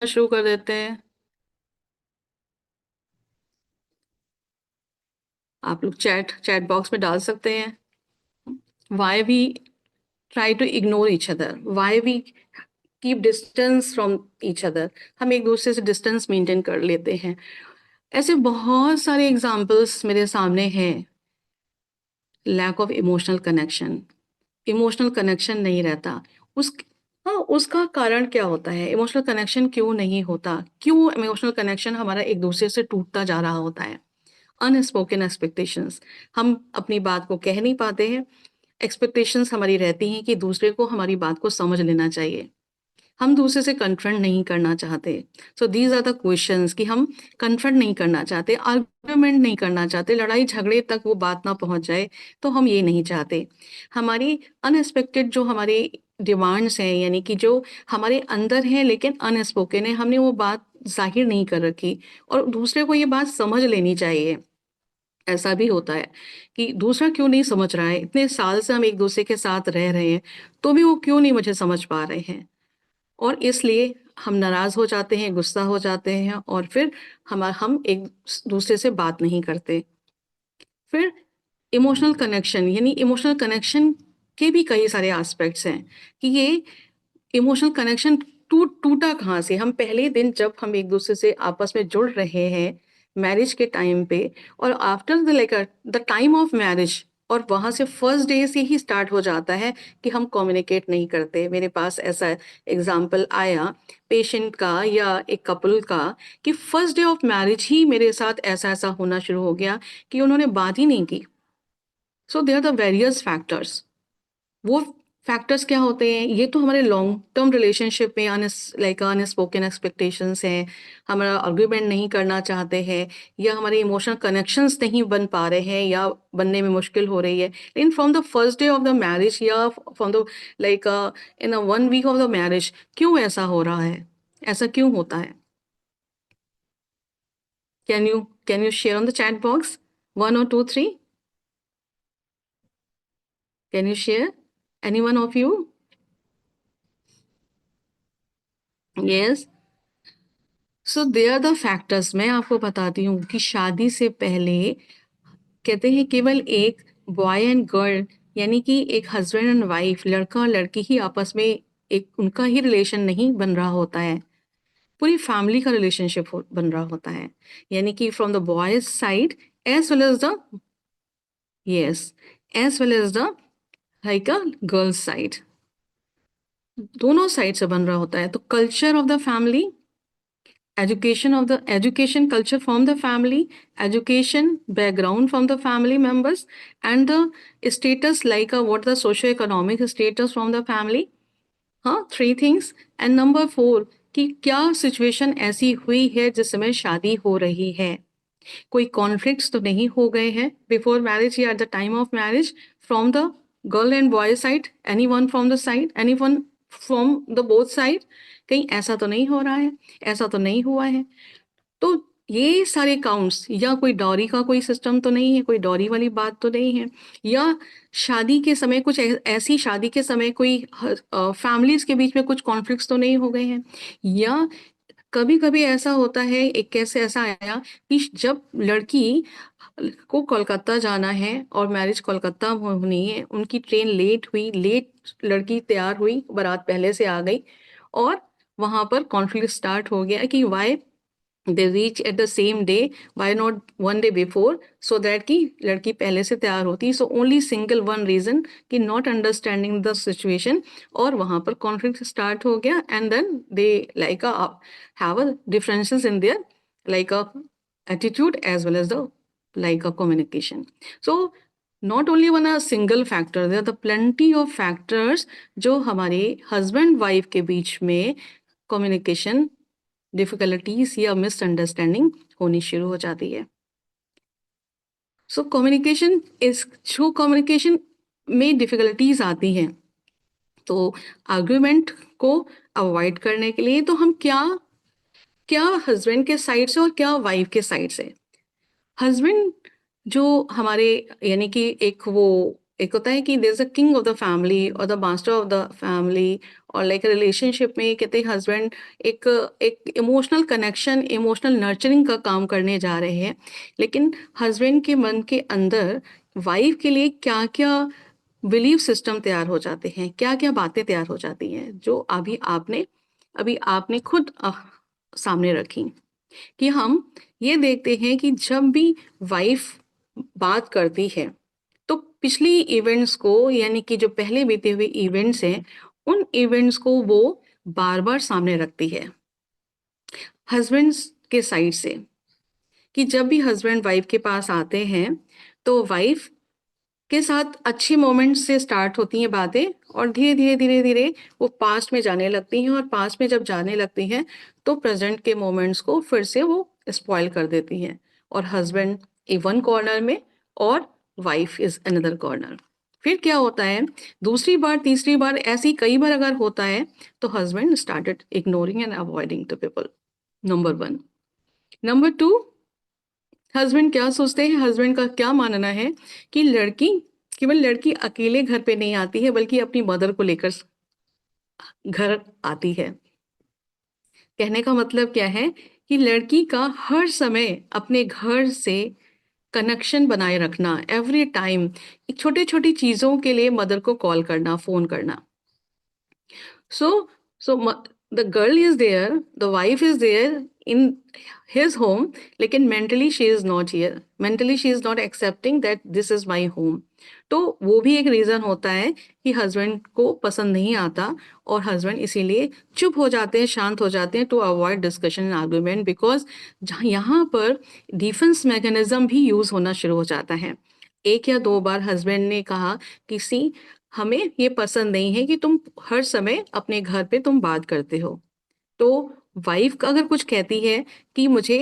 शुरू कर देते हैं। आप लोग चैट चैट बॉक्स में डाल सकते हैं। Why we try to ignore each other, why we keep distance from each other, हम एक दूसरे से डिस्टेंस मेंटेन कर लेते हैं। ऐसे बहुत सारे एग्जाम्पल्स मेरे सामने हैं। Lack of emotional connection, emotional connection नहीं रहता। उस हाँ, उसका कारण क्या होता है? इमोशनल कनेक्शन क्यों नहीं होता? क्यों इमोशनल कनेक्शन हमारा एक दूसरे से टूटता जा रहा होता है? अनस्पोकन एक्सपेक्टेशंस, हम अपनी बात को कह नहीं पाते हैं। एक्सपेक्टेशंस हमारी रहती हैं कि दूसरे को हमारी बात को समझ लेना चाहिए। हम दूसरे से कन्फ्रंट नहीं करना चाहते। So these are the questions कि हम कन्फ्रंट नहीं करना चाहते, आर्ग्यूमेंट नहीं करना चाहते, लड़ाई झगड़े तक वो बात ना पहुंच जाए, तो हम ये नहीं चाहते। हमारी अनएक्सपेक्टेड जो हमारी डिमांड्स हैं, यानी कि जो हमारे अंदर हैं लेकिन अनस्पोकन है, हमने वो बात जाहिर नहीं कर रखी, और दूसरे को ये बात समझ लेनी चाहिए। ऐसा भी होता है कि दूसरा क्यों नहीं समझ रहा है, इतने साल से हम एक दूसरे के साथ रह रहे हैं, तो भी वो क्यों नहीं मुझे समझ पा रहे हैं, और इसलिए हम नाराज हो जाते हैं, गुस्सा हो जाते हैं, और फिर हम एक दूसरे से बात नहीं करते। फिर इमोशनल कनेक्शन, यानी इमोशनल कनेक्शन के भी कई सारे एस्पेक्ट्स हैं कि ये इमोशनल कनेक्शन टूटा कहाँ से। हम पहले दिन जब हम एक दूसरे से आपस में जुड़ रहे हैं मैरिज के टाइम पे, और after the time of marriage, और वहां से फर्स्ट डे से ही स्टार्ट हो जाता है कि हम कम्युनिकेट नहीं करते। मेरे पास ऐसा एग्जाम्पल आया पेशेंट का या एक कपल का, कि फर्स्ट डे ऑफ मैरिज ही मेरे साथ ऐसा ऐसा होना शुरू हो गया कि उन्होंने बात ही नहीं की। So there are the various factors. वो फैक्टर्स क्या होते हैं? ये तो हमारे लॉन्ग टर्म रिलेशनशिप में अनस्पोकन एक्सपेक्टेशंस हैं, हमारा आर्ग्यूमेंट नहीं करना चाहते हैं, या हमारे इमोशनल कनेक्शंस नहीं बन पा रहे हैं, या बनने में मुश्किल हो रही है। लेकिन from the first day of the marriage, या from the like in a 1 week of the marriage, क्यों ऐसा हो रहा है? ऐसा क्यों होता है? Can you share on the chat box? 1 or 2 3, can you share? Any one of you? Yes. So they are the factors. मैं आपको बताती हूँ कि शादी से पहले कहते हैं केवल एक बॉय एंड गर्ल, यानी कि एक हस्बैंड एंड वाइफ, लड़का और लड़की ही आपस में, एक उनका ही रिलेशन नहीं बन रहा होता है, पूरी फैमिली का रिलेशनशिप बन रहा होता है। यानी कि from the boys side as well as the, yes, as well as the like a girls side, दोनों साइड से बन रहा होता है। तो culture of the family, education culture from the family, education background from the family members, and the status like what the socio-economic status from the family. हाँ, 3 things। And number 4, कि क्या सिचुएशन ऐसी हुई है जिसमें शादी हो रही है, कोई कॉन्फ्लिक्ट्स तो नहीं हो गए हैं बिफोर मैरिज या at the time of marriage, from the girl and boy side, any one from the side, any one from the both side, कहीं ऐसा तो नहीं हो रहा है, ऐसा तो नहीं हुआ है। तो ये सारे काउंट्स, या कोई डॉरी का कोई सिस्टम तो नहीं है, कोई डॉरी वाली बात तो नहीं है, या शादी के समय कुछ ऐसी शादी के समय कोई फैमिलीज के बीच में कुछ कॉन्फ्लिक्ट्स तो नहीं हो गए हैं, या कभी कभी ऐसा होता है, एक कैसे ऐसा आया कि जब लड़की को कोलकाता जाना है और मैरिज कोलकाता में होनी है, उनकी ट्रेन लेट हुई, लेट लड़की तैयार हुई, बारात पहले से आ गई, और वहां पर कॉन्फ्लिक्ट स्टार्ट हो गया कि why they reach at the same day, why not 1 day before, so that कि लड़की पहले से तैयार होती। So only single one reason कि नॉट अंडरस्टैंडिंग द सिचुएशन, और वहां पर कॉन्फ्लिक्ट स्टार्ट हो गया, and then they like have a differences in their like a attitude as well as the like a communication. So not only one a single factor, there are the plenty of factors जो हमारे husband wife के बीच में communication difficulties या misunderstanding होनी शुरू हो जाती है। सो कम्युनिकेशन इस जो कम्युनिकेशन में डिफिकल्टीज आती हैं, तो आर्ग्यूमेंट को अवॉइड करने के लिए तो हम क्या क्या हस्बैंड के साइड से और क्या वाइफ के साइड से। हस्बैंड जो हमारे, यानी कि एक वो एक होता है कि there is a king of the family और the master of the family, और लाइक रिलेशनशिप में कहते हैं हस्बैंड एक एक इमोशनल कनेक्शन, इमोशनल नर्चरिंग का काम करने जा रहे हैं, लेकिन हस्बैंड के मन के अंदर वाइफ के लिए क्या क्या बिलीफ सिस्टम तैयार हो जाते हैं, क्या क्या बातें तैयार हो जाती हैं, जो अभी आपने खुद सामने रखी। कि हम ये देखते हैं कि जब भी वाइफ बात करती है तो पिछली इवेंट्स को, यानी कि जो पहले बीते हुए इवेंट्स हैं, उन इवेंट्स को वो बार बार सामने रखती है हस्बैंड्स के साइड से। कि जब भी हस्बैंड वाइफ के पास आते हैं तो वाइफ के साथ अच्छी मोमेंट्स से स्टार्ट होती हैं बातें, और धीरे धीरे धीरे धीरे वो पास्ट में जाने लगती हैं, और पास्ट में जब जाने लगती हैं तो प्रेजेंट के मोमेंट्स को फिर से वो स्पॉइल कर देती हैं, और हस्बैंड ए वन कॉर्नर में और वाइफ इज अनदर कॉर्नर। फिर क्या होता है, दूसरी बार तीसरी बार ऐसी कई बार अगर होता है तो husband started ignoring and avoiding the people. Number one. Number two, husband क्या सोचते हैं, हस्बैंड का क्या मानना है कि लड़की, केवल लड़की अकेले घर पे नहीं आती है बल्कि अपनी मदर को लेकर घर आती है। कहने का मतलब क्या है कि लड़की का हर समय अपने घर से कनेक्शन बनाए रखना, एवरी टाइम छोटी छोटी चीजों के लिए मदर को कॉल करना, फोन करना। So, the girl is there, the wife is there in his home, लेकिन mentally she is not here. Mentally she is not accepting that this is my home. तो वो भी एक रीजन होता है कि हस्बैंड को पसंद नहीं आता, और हस्बैंड इसीलिए चुप हो जाते हैं, शांत हो जाते हैं, to avoid discussion and argument, because यहाँ पर डिफेंस मैकेनिज्म भी यूज होना शुरू हो जाता है। एक या दो बार हस्बैंड ने कहा कि सी, हमें ये पसंद नहीं है कि तुम हर समय अपने घर पे तुम बात करते हो। तो वाइफ का अगर कुछ कहती है कि मुझे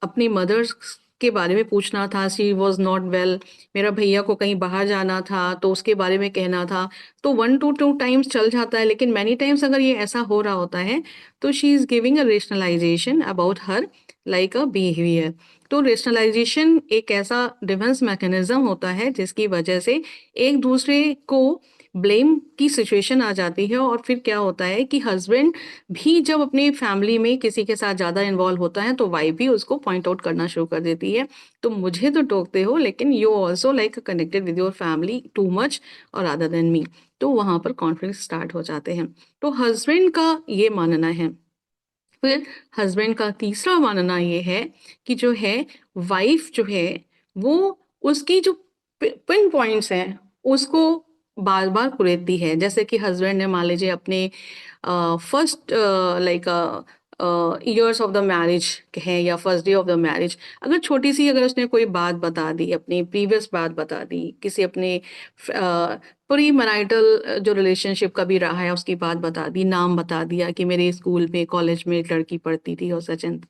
अपनी मदर्स के बारे में पूछना था, शी वॉज नॉट वेल, मेरा भैया को कहीं बाहर जाना था तो उसके बारे में कहना था, तो वन टू टू टाइम्स चल जाता है, लेकिन मैनी टाइम्स अगर ये ऐसा हो रहा होता है तो she is giving a rationalisation about her like a behaviour. तो रेशनलाइजेशन एक ऐसा डिफेंस मैकेनिज्म होता है जिसकी वजह से एक दूसरे को ब्लेम की सिचुएशन आ जाती है, और फिर क्या होता है कि हस्बैंड भी जब अपनी फैमिली में किसी के साथ ज़्यादा इन्वॉल्व होता है तो वाइफ भी उसको पॉइंट आउट करना शुरू कर देती है, तो मुझे तो टोकते हो लेकिन you also like connected with your family too much और अदर देन मी। तो वहाँ पर कॉन्फ्लिक्ट स्टार्ट हो जाते हैं। तो हस्बैंड का ये मानना है। फिर हस्बैंड का तीसरा मानना ये है कि जो है वाइफ जो है वो उसकी जो पिन पॉइंट्स हैं उसको बार बार कुरेदती है। जैसे कि हस्बैंड ने मान लीजिए अपने first like years of the marriage है या first day of the marriage, अगर छोटी सी अगर उसने कोई बात बता दी, अपनी प्रीवियस बात बता दी, किसी अपने प्री मैरिटल जो रिलेशनशिप का भी रहा है उसकी बात बता दी, नाम बता दिया कि मेरे स्कूल में कॉलेज में एक लड़की पढ़ती थी और सच एंड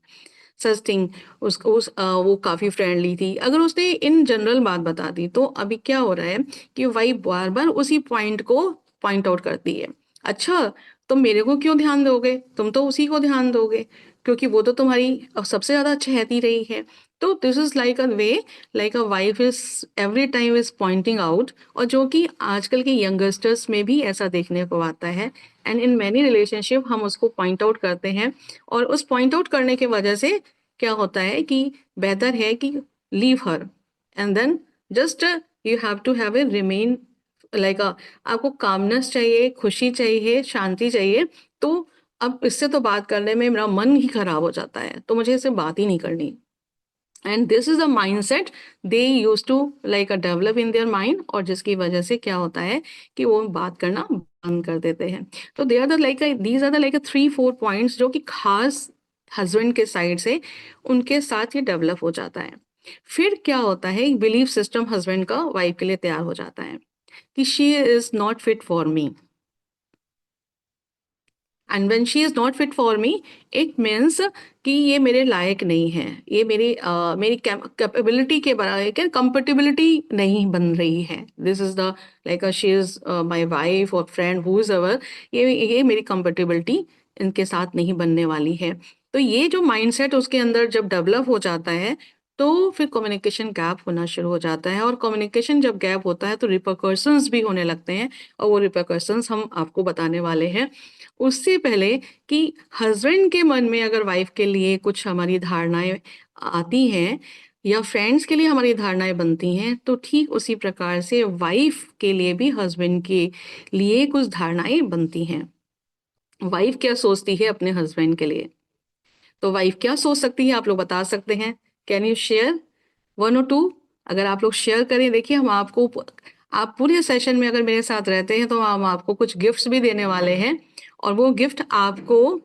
सच थिंग, उसको वो काफ़ी फ्रेंडली थी, अगर उसने इन जनरल बात बता दी तो अभी क्या हो रहा है कि वाइफ बार बार उसी पॉइंट को पॉइंट आउट करती है। अच्छा, तुम मेरे को क्यों ध्यान दोगे, तुम तो उसी को ध्यान दोगे क्योंकि वो तो तुम्हारी सबसे ज़्यादा चहेती रही है। तो this is like a way, like a wife is every time is pointing out, और जो कि आजकल के यंगस्टर्स में भी ऐसा देखने को आता है। एंड इन मैनी रिलेशनशिप हम उसको पॉइंट आउट करते हैं, और उस पॉइंट आउट करने की वजह से क्या होता है कि बेहतर है कि leave her and then just you have to have a remain like आपको कामनेस चाहिए, खुशी चाहिए, शांति चाहिए। तो अब इससे तो बात करने में मेरा मन ही खराब हो जाता है, तो मुझे इससे बात ही नहीं करनी। And this is a mindset they use to like develop in their mind, और जिसकी वजह से क्या होता है कि वो बात करना बंद कर देते हैं। तो they are the like these are the like 3-4 points जो कि खास हस्बैंड के साइड से उनके साथ ये डेवलप हो जाता है। फिर क्या होता है, एक बिलीफ सिस्टम हस्बैंड का वाइफ के लिए तैयार हो जाता है कि she is not fit for me, and when she is not fit for me it means कि ये मेरे लायक नहीं है, ये मेरी कैपेबिलिटी के बराबर कंपेटिबिलिटी नहीं बन रही है। This is the like she is my wife और फ्रेंड हु इज एवर, ये मेरी कंपेटिबिलिटी इनके साथ नहीं बनने वाली है। तो ये जो माइंडसेट उसके अंदर जब डेवलप हो जाता है तो फिर कम्युनिकेशन गैप होना शुरू हो जाता है, और कम्युनिकेशन जब गैप होता है तो रिperकशंस भी होने लगते हैं, और वो रिperकशंस हम आपको बताने वाले हैं। उससे पहले कि हस्बैंड के मन में अगर वाइफ के लिए कुछ हमारी धारणाएं आती हैं या फ्रेंड्स के लिए हमारी धारणाएं बनती हैं, तो ठीक उसी प्रकार से वाइफ के लिए भी हस्बैंड के लिए कुछ धारणाएं बनती हैं। वाइफ क्या सोचती है अपने हस्बैंड के लिए, तो वाइफ क्या सोच सकती है, आप लोग बता सकते हैं? Can you share 1 or 2? अगर आप लोग शेयर करें, देखिए हम आपको, आप पूरे सेशन में अगर मेरे साथ रहते हैं तो हम आपको कुछ गिफ्ट्स भी देने वाले हैं, और वो गिफ्ट आपको,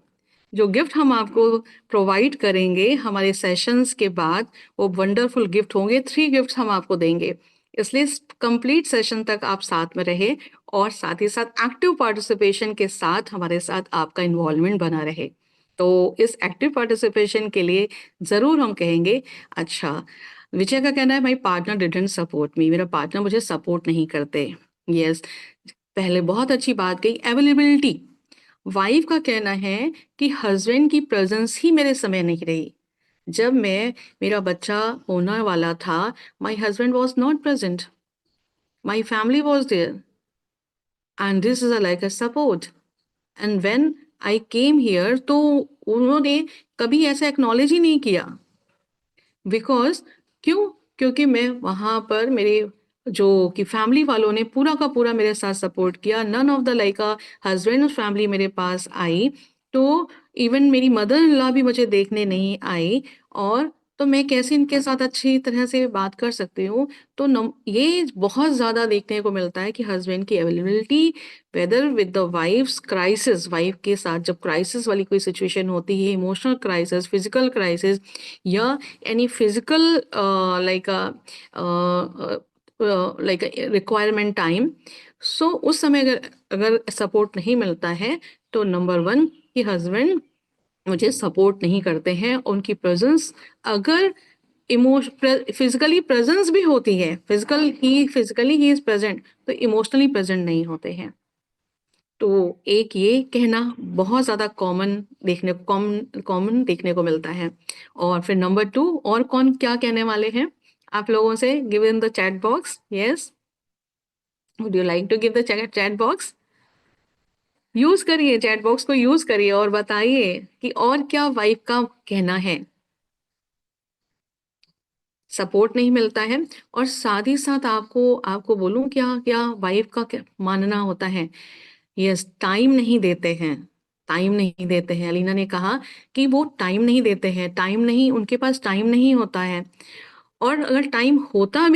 जो गिफ्ट हम आपको प्रोवाइड करेंगे हमारे सेशंस के बाद, वो वंडरफुल गिफ्ट होंगे। 3 गिफ्ट्स हम आपको देंगे, इसलिए कंप्लीट सेशन तक आप साथ में रहे, और साथ ही साथ एक्टिव पार्टिसिपेशन के साथ हमारे साथ आपका इन्वॉल्वमेंट बना रहे। तो इस एक्टिव पार्टिसिपेशन के लिए ज़रूर हम कहेंगे, अच्छा, विजय का कहना है my partner didn't support me, मेरा पार्टनर मुझे सपोर्ट नहीं करते। यस, पहले बहुत अच्छी बात कही, अवेलेबिलिटी। वाइफ का कहना है कि हस्बैंड की प्रेजेंस ही मेरे समय नहीं रही। जब मेरा बच्चा होने वाला था, my husband was not present, my family was there, and this is like a support. And when I came here, तो उन्होंने कभी ऐसा एक्नॉलेज ही नहीं किया। बिकॉज क्यों? क्योंकि मैं वहाँ पर, मेरे जो कि फैमिली वालों ने पूरा का पूरा मेरे साथ सपोर्ट किया। None of the like husband family मेरे पास आई, तो इवन मेरी मदर इन लॉ भी मुझे देखने नहीं आई। और तो मैं कैसे इनके साथ अच्छी तरह से बात कर सकती हूँ? तो ये बहुत ज़्यादा देखने को मिलता है कि हस्बैंड की availability, whether with the wife's crisis, wife के साथ जब क्राइसिस वाली कोई सिचुएशन होती है, इमोशनल क्राइसिस, फिजिकल क्राइसिस, या any physical like a like a requirement time, so उस समय अगर अगर सपोर्ट नहीं मिलता है, तो नंबर 1 कि हस्बैंड मुझे सपोर्ट नहीं करते हैं। उनकी प्रेजेंस, अगर फिजिकली प्रेजेंस भी होती है, फिजिकली ही इज प्रेजेंट, तो इमोशनली प्रेजेंट नहीं होते हैं। तो एक ये कहना बहुत ज्यादा कॉमन देखने को मिलता है। और फिर नंबर 2, और कौन क्या कहने वाले हैं आप लोगों से? Give in the chat box. Yes, would you like to give the chat box? Use करिए, चैट बॉक्स को यूज करिए और बताइए कि और क्या वाइफ का कहना है। सपोर्ट नहीं मिलता है, और साथ ही साथ आपको आपको बोलूं क्या क्या वाइफ का क्या मानना होता है? यस, टाइम नहीं देते हैं। टाइम नहीं देते हैं, अलीना ने कहा कि वो टाइम नहीं देते हैं, टाइम नहीं, उनके पास टाइम नहीं होता है। और अगर टाइम होता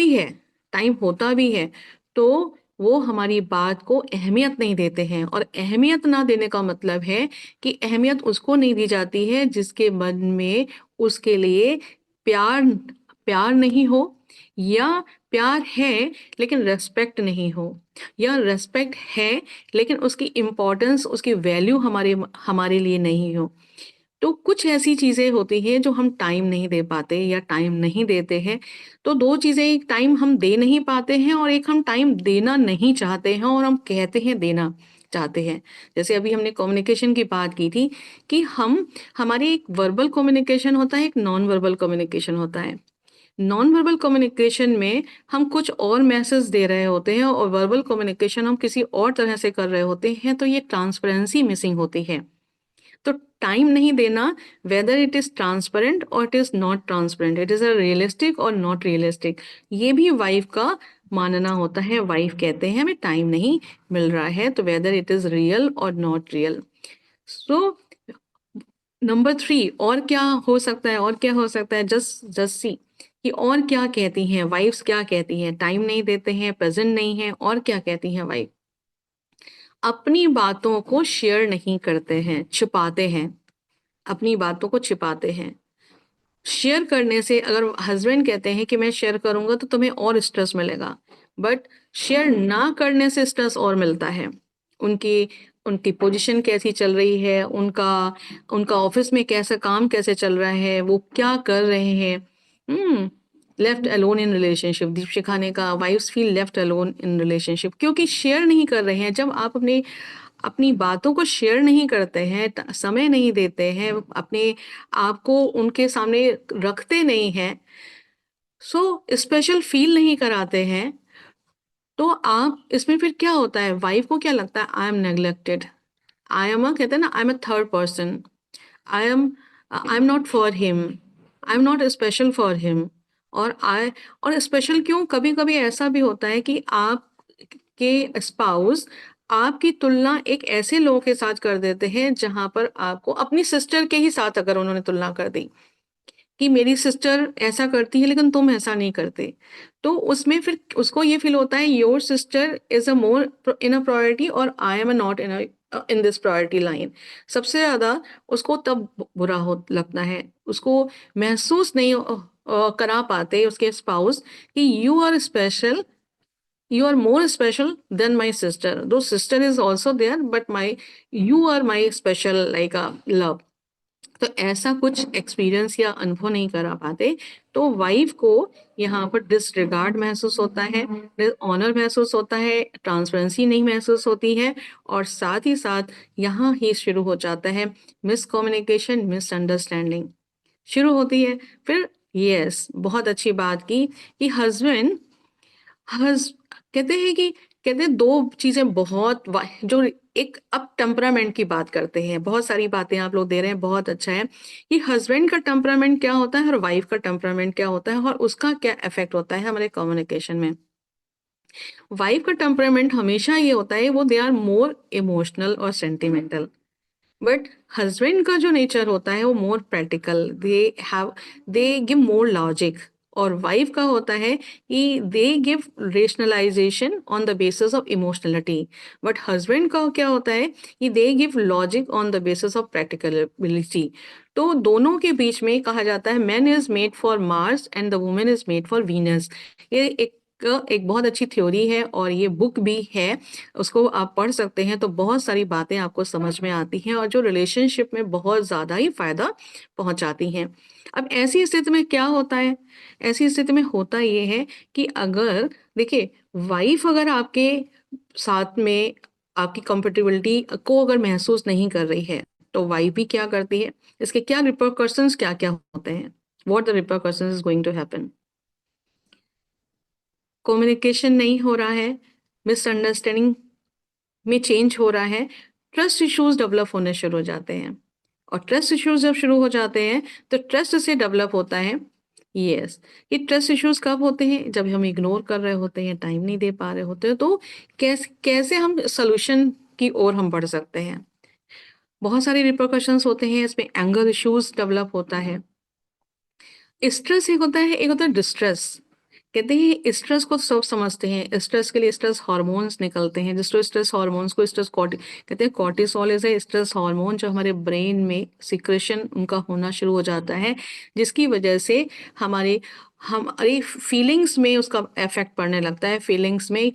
भी है, तो वो हमारी बात को अहमियत नहीं देते हैं। और अहमियत ना देने का मतलब है कि अहमियत उसको नहीं दी जाती है जिसके मन में उसके लिए प्यार प्यार नहीं हो, या प्यार है लेकिन रेस्पेक्ट नहीं हो, या रेस्पेक्ट है लेकिन उसकी इम्पोर्टेंस, उसकी वैल्यू हमारे हमारे लिए नहीं हो। तो कुछ ऐसी चीजें होती हैं जो हम टाइम नहीं दे पाते या टाइम नहीं देते हैं। तो 2 चीजें, एक टाइम हम दे नहीं पाते हैं, और एक हम टाइम देना नहीं चाहते हैं और हम कहते हैं देना चाहते हैं। जैसे अभी हमने कम्युनिकेशन की बात की थी कि हमारी एक वर्बल कम्युनिकेशन होता है, एक नॉन वर्बल कम्युनिकेशन होता है। नॉन वर्बल कम्युनिकेशन में हम कुछ और मैसेज दे रहे होते हैं, और वर्बल कम्युनिकेशन हम किसी और तरह से कर रहे होते हैं, तो ये ट्रांसपेरेंसी मिसिंग होती है। तो टाइम नहीं देना, वेदर इट इज ट्रांसपेरेंट और it is not transparent, it is a realistic और नॉट रियलिस्टिक, ये भी वाइफ का मानना होता है। वाइफ कहते हैं हमें टाइम नहीं मिल रहा है, तो वेदर इट इज रियल और नॉट रियल। सो नंबर 3, और क्या हो सकता है, और क्या हो सकता है? जस्ट सी कि और क्या कहती हैं वाइफ्स, क्या कहती हैं? टाइम नहीं देते हैं, प्रेजेंट नहीं है, और क्या कहती हैं वाइफ? अपनी बातों को शेयर नहीं करते हैं, छिपाते हैं, अपनी बातों को छिपाते हैं। शेयर करने से, अगर हस्बैंड कहते हैं कि मैं शेयर करूंगा तो तुम्हें और स्ट्रेस मिलेगा, बट शेयर ना करने से स्ट्रेस और मिलता है। उनकी उनकी पोजीशन कैसी चल रही है, उनका उनका ऑफिस में कैसा काम कैसे चल रहा है, वो क्या कर रहे हैं। Left alone in relationship, Deepshikha ने कहा wives feel left alone in relationship, क्योंकि शेयर नहीं कर रहे हैं। जब आप अपने अपनी बातों को शेयर नहीं करते हैं, समय नहीं देते हैं, अपने आप को उनके सामने रखते नहीं हैं, सो स्पेशल फील नहीं कराते हैं, तो आप इसमें फिर क्या होता है, वाइफ को क्या लगता है, I am neglected, I am a, कहते हैं ना, I am a third person, I am not for him, I am not special for him. और आई, और स्पेशल क्यों, कभी कभी ऐसा भी होता है कि आप के स्पाउस आपकी तुलना एक ऐसे लोगों के साथ कर देते हैं जहां पर आपको अपनी सिस्टर के ही साथ अगर उन्होंने तुलना कर दी कि मेरी सिस्टर ऐसा करती है लेकिन तुम ऐसा नहीं करते, तो उसमें फिर उसको ये फील होता है your sister is a more in a priority और I am not in this priority line. सबसे ज्यादा उसको तब बुरा हो लगता है, उसको महसूस नहीं करा पाते उसके स्पाउस कि you are special, you are more special than my sister, though sister is also there but my, you are my special like a love। तो ऐसा कुछ एक्सपीरियंस या अनुभव नहीं करा पाते, तो वाइफ को यहाँ पर डिसरिगार्ड महसूस होता है, ऑनर महसूस होता है, ट्रांसपेरेंसी नहीं महसूस होती है, और साथ ही साथ यहाँ ही शुरू हो जाता है मिसकम्युनिकेशन, मिसअंडरस्टैंडिंग शुरू होती है। फिर यस, बहुत अच्छी बात की कि हस्बैंड, हस कहते हैं कि, कहते हैं दो चीजें बहुत जो एक, अब टेम्परामेंट की बात करते हैं, बहुत सारी बातें आप लोग दे रहे हैं, बहुत अच्छा है कि हस्बैंड का टेम्परामेंट क्या होता है और वाइफ का टेम्परामेंट क्या होता है और उसका क्या इफेक्ट होता है हमारे कम्युनिकेशन में। वाइफ का टेम्परामेंट हमेशा ये होता है, वो दे आर मोर इमोशनल और सेंटिमेंटल, बट हस्बैंड का जो नेचर होता है वो more practical, have they give more logic. और वाइफ का होता है कि they give rationalization on the basis of emotionality, but husband का क्या होता है कि they give logic on the basis of practicality. तो दोनों के बीच में कहा जाता है man is made for Mars and the women is made for Venus. ये एक बहुत अच्छी थ्योरी है और ये बुक भी है, उसको आप पढ़ सकते हैं, तो बहुत सारी बातें आपको समझ में आती हैं और जो रिलेशनशिप में बहुत ज़्यादा ही फायदा पहुंचाती हैं। अब ऐसी स्थिति में क्या होता है, ऐसी स्थिति में होता ये है कि अगर देखिए, वाइफ अगर आपके साथ में आपकी कंपेटिबिलिटी को अगर महसूस नहीं कर रही है, तो वाइफ भी क्या करती है, इसके क्या रिपरकशंस क्या क्या होते हैं, what the repercussions is going to happen. Communication नहीं हो रहा है, मिसअंडरस्टैंडिंग में चेंज हो रहा है, ट्रस्ट इश्यूज डेवलप होने शुरू हो जाते हैं। और ट्रस्ट इश्यूज जब शुरू हो जाते हैं तो ट्रस्ट से डेवलप होता है। यस, ये ट्रस्ट इश्यूज कब होते हैं, जब हम इग्नोर कर रहे होते हैं, टाइम नहीं दे पा रहे होते हैं, तो कैसे कैसे हम सोल्यूशन की ओर हम बढ़ सकते हैं। बहुत सारे रिपरकशंस होते हैं इसमें, एंगर इश्यूज डेवलप होता है, स्ट्रेस एक होता है, एक होता है डिस्ट्रेस। कहते हैं स्ट्रेस को सब समझते हैं, स्ट्रेस के लिए स्ट्रेस हार्मोन्स निकलते हैं, जिसको स्ट्रेस हार्मोन्स को स्ट्रेस कहते हैं cortisol is a stress hormone, जो हमारे ब्रेन में सिक्रेशन उनका होना शुरू हो जाता है, जिसकी वजह से हमारे हमारी फीलिंग्स में उसका इफेक्ट पड़ने लगता है। फीलिंग्स में